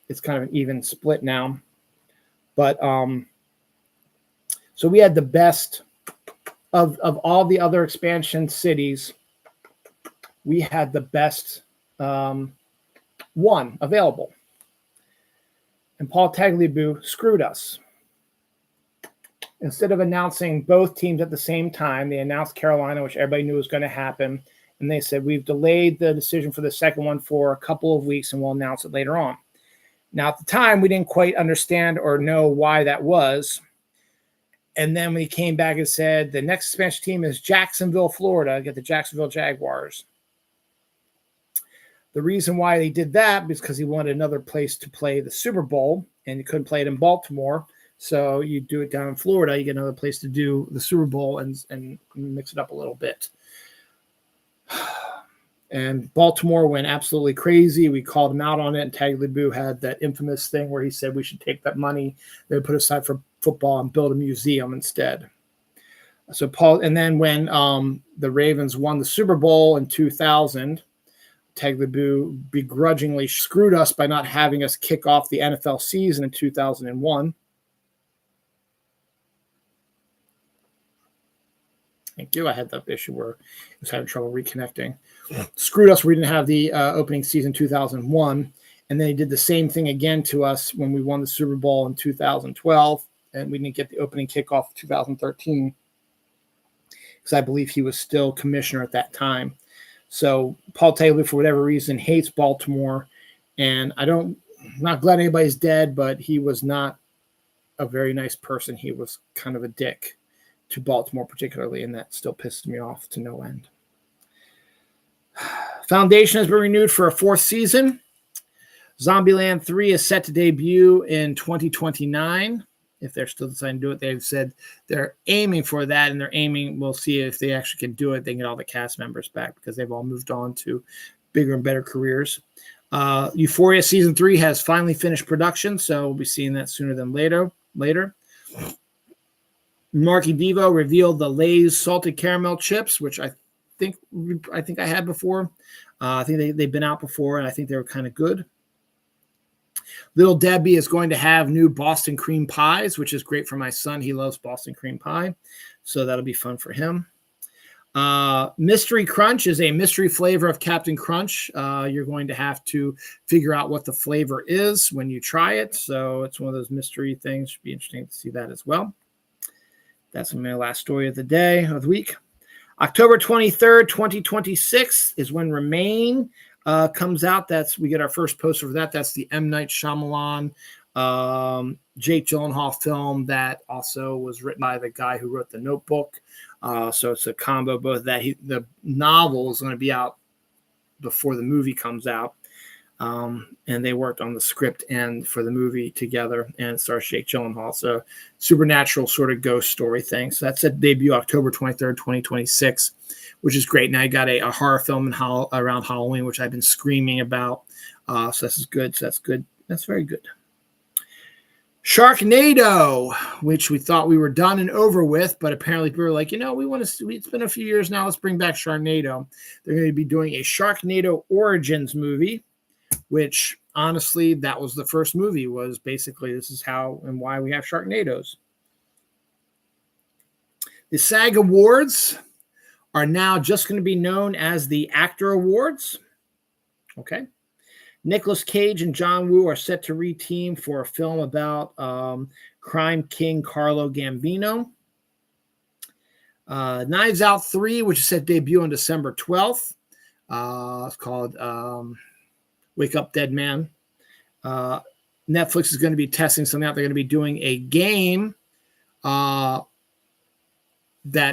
it's kind of an even split now. But so we had the best of all the other expansion cities. We had the best one available. And Paul Tagliabue screwed us. Instead of announcing both teams at the same time, they announced Carolina, which everybody knew was going to happen. And they said, we've delayed the decision for the second one for a couple of weeks and we'll announce it later on. Now, at the time, we didn't quite understand or know why that was. And then when he came back and said, the next expansion team is Jacksonville, Florida, get the Jacksonville Jaguars. The reason why they did that was because he wanted another place to play the Super Bowl, and he couldn't play it in Baltimore. So you do it down in Florida, you get another place to do the Super Bowl and mix it up a little bit. And Baltimore went absolutely crazy. We called him out on it, and Tagliabue had that infamous thing where he said we should take that money they would put aside for football and build a museum instead. So and then when the Ravens won the Super Bowl in 2000, Tagliabue begrudgingly screwed us by not having us kick off the NFL season in 2001. Thank you. I had that issue where I was having trouble reconnecting. Screwed us. We didn't have the opening season 2001. And then he did the same thing again to us when we won the Super Bowl in 2012. And we didn't get the opening kickoff in 2013 because I believe he was still commissioner at that time. So Paul Tagliabue, for whatever reason, hates Baltimore. And I'm not glad anybody's dead, but he was not a very nice person. He was kind of a dick to Baltimore particularly, and that still pissed me off to no end. Foundation has been renewed for a fourth season. Zombieland 3 is set to debut in 2029. If they're still deciding to do it, they've said they're aiming for that, and we'll see if they actually can do it. They can get all the cast members back because they've all moved on to bigger and better careers. Euphoria Season 3 has finally finished production, so we'll be seeing that sooner than later. Marky Devo revealed the Lay's salted caramel chips, which I think I had before. I think they've been out before, and I think they were kind of good. Little Debbie is going to have new Boston cream pies, which is great for my son. He loves Boston cream pie, so that'll be fun for him. Mystery Crunch is a mystery flavor of Captain Crunch. You're going to have to figure out what the flavor is when you try it, so it's one of those mystery things. Should be interesting to see that as well. That's my last story of the week. October 23rd, 2026 is when Remain comes out. We get our first poster for that. That's the M. Night Shyamalan, Jake Gyllenhaal film that also was written by the guy who wrote The Notebook. So it's a combo, both that. The novel is going to be out before the movie comes out. And they worked on the script and for the movie together, and it stars Jake Gyllenhaal. So supernatural sort of ghost story thing. So that's at debut October 23rd, 2026, which is great. Now you got a horror film around Halloween, which I've been screaming about. So this is good. So that's good. That's very good. Sharknado, which we thought we were done and over with, but apparently we were like, we want to see, it's been a few years now. Let's bring back Sharknado. They're going to be doing a Sharknado Origins movie, which honestly, that was the first movie, was basically this is how and why we have Sharknadoes. The SAG Awards are now just going to be known as the Actor Awards. Okay. Nicolas Cage and John Woo are set to re-team for a film about crime king Carlo Gambino. Knives Out 3, which is set to debut on December 12th. It's called Wake Up Dead Man. Netflix is going to be testing something out. They're going to be doing a game that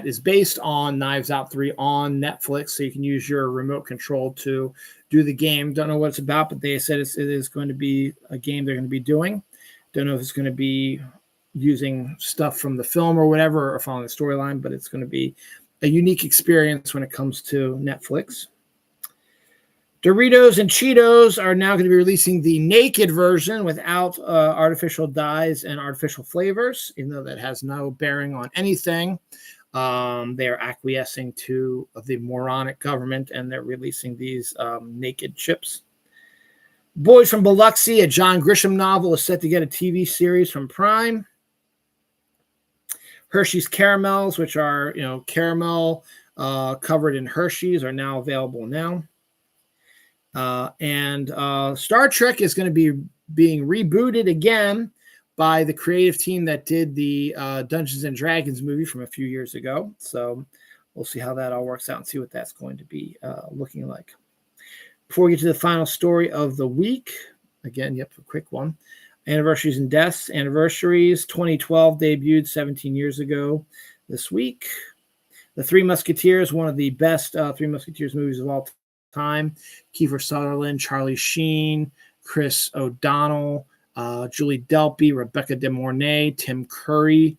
is based on Knives Out 3 on Netflix, so you can use your remote control to do the game. Don't know what it's about, but they said it is going to be a game they're going to be doing. Don't know if it's going to be using stuff from the film or whatever, or following the storyline, but it's going to be a unique experience when it comes to Netflix. Doritos and Cheetos are now going to be releasing the naked version without artificial dyes and artificial flavors, even though that has no bearing on anything. They are acquiescing to the moronic government, and they're releasing these naked chips. Boys from Biloxi, a John Grisham novel, is set to get a TV series from Prime. Hershey's Caramels, which are caramel covered in Hershey's, are now available now. And Star Trek is going to be being rebooted again by the creative team that did the Dungeons and Dragons movie from a few years ago. So we'll see how that all works out and see what that's going to be looking like. Before we get to the final story of the week, again, yep, a quick one. Anniversaries and deaths. Anniversaries, 2012 debuted 17 years ago this week. The Three Musketeers, one of the best Three Musketeers movies of all time. Kiefer Sutherland, Charlie Sheen, Chris O'Donnell, Julie Delpy, Rebecca De Mornay, Tim Curry.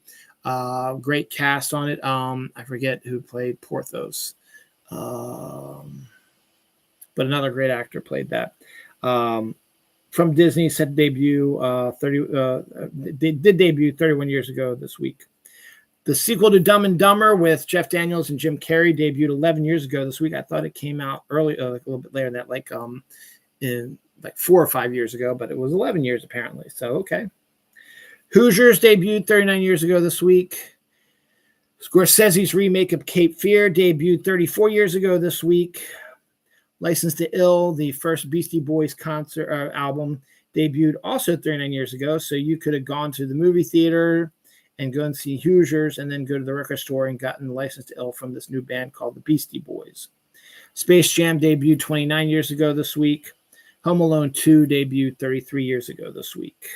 Great cast on it. I forget who played Porthos. But another great actor played that. From Disney, set to debut they did debut 31 years ago this week. The sequel to Dumb and Dumber with Jeff Daniels and Jim Carrey debuted 11 years ago this week. I thought it came out early, like a little bit later than that, in 4 or 5 years ago, but it was 11 years apparently. So, okay. Hoosiers debuted 39 years ago this week. Scorsese's remake of Cape Fear debuted 34 years ago this week. License to Ill, the first Beastie Boys concert album, debuted also 39 years ago. So you could have gone to the movie theater and go and see Hoosiers, and then go to the record store and gotten License to Ill from this new band called the Beastie Boys. Space Jam debuted 29 years ago this week. Home Alone 2 debuted 33 years ago this week.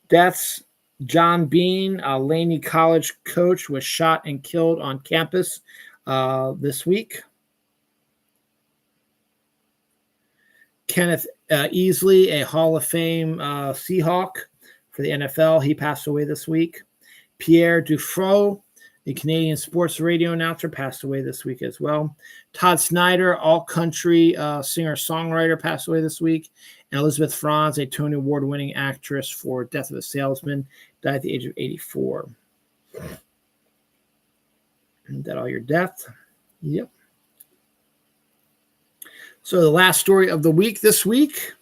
Deaths. John Bean, a Laney College coach, was shot and killed on campus this week. Kenneth Easley, a Hall of Fame Seahawk for the NFL, he passed away this week. Pierre Dufresne, the Canadian sports radio announcer, passed away this week as well. Todd Snyder, all-country singer-songwriter, passed away this week. And Elizabeth Franz, a Tony Award-winning actress for Death of a Salesman, died at the age of 84. Isn't that all your death? Yep. So the last story of the week this week,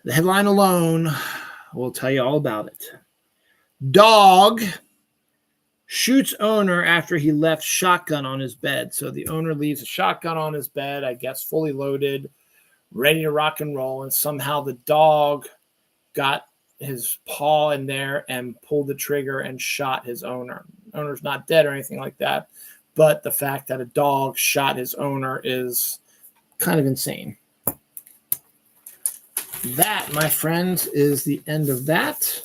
the headline alone will tell you all about it. Dog shoots owner after he left shotgun on his bed. So the owner leaves a shotgun on his bed, I guess fully loaded, ready to rock and roll. And somehow the dog got his paw in there and pulled the trigger and shot his owner. Owner's not dead or anything like that. But the fact that a dog shot his owner is kind of insane. That, my friends, is the end of that.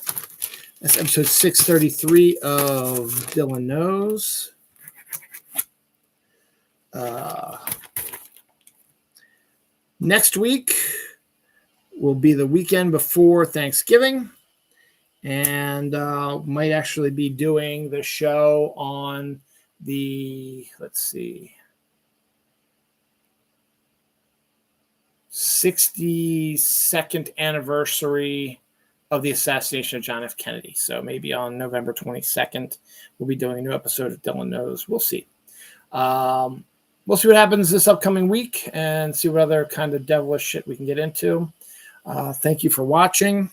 That's episode 633 of Dylan Knows. Next week will be the weekend before Thanksgiving. And might actually be doing the show on the, 62nd anniversary of the assassination of John F. Kennedy. So maybe on November 22nd, we'll be doing a new episode of Dylan Knows. We'll see. We'll see what happens this upcoming week and see what other kind of devilish shit we can get into. Thank you for watching.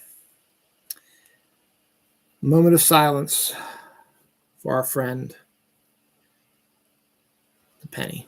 Moment of silence for our friend, the penny.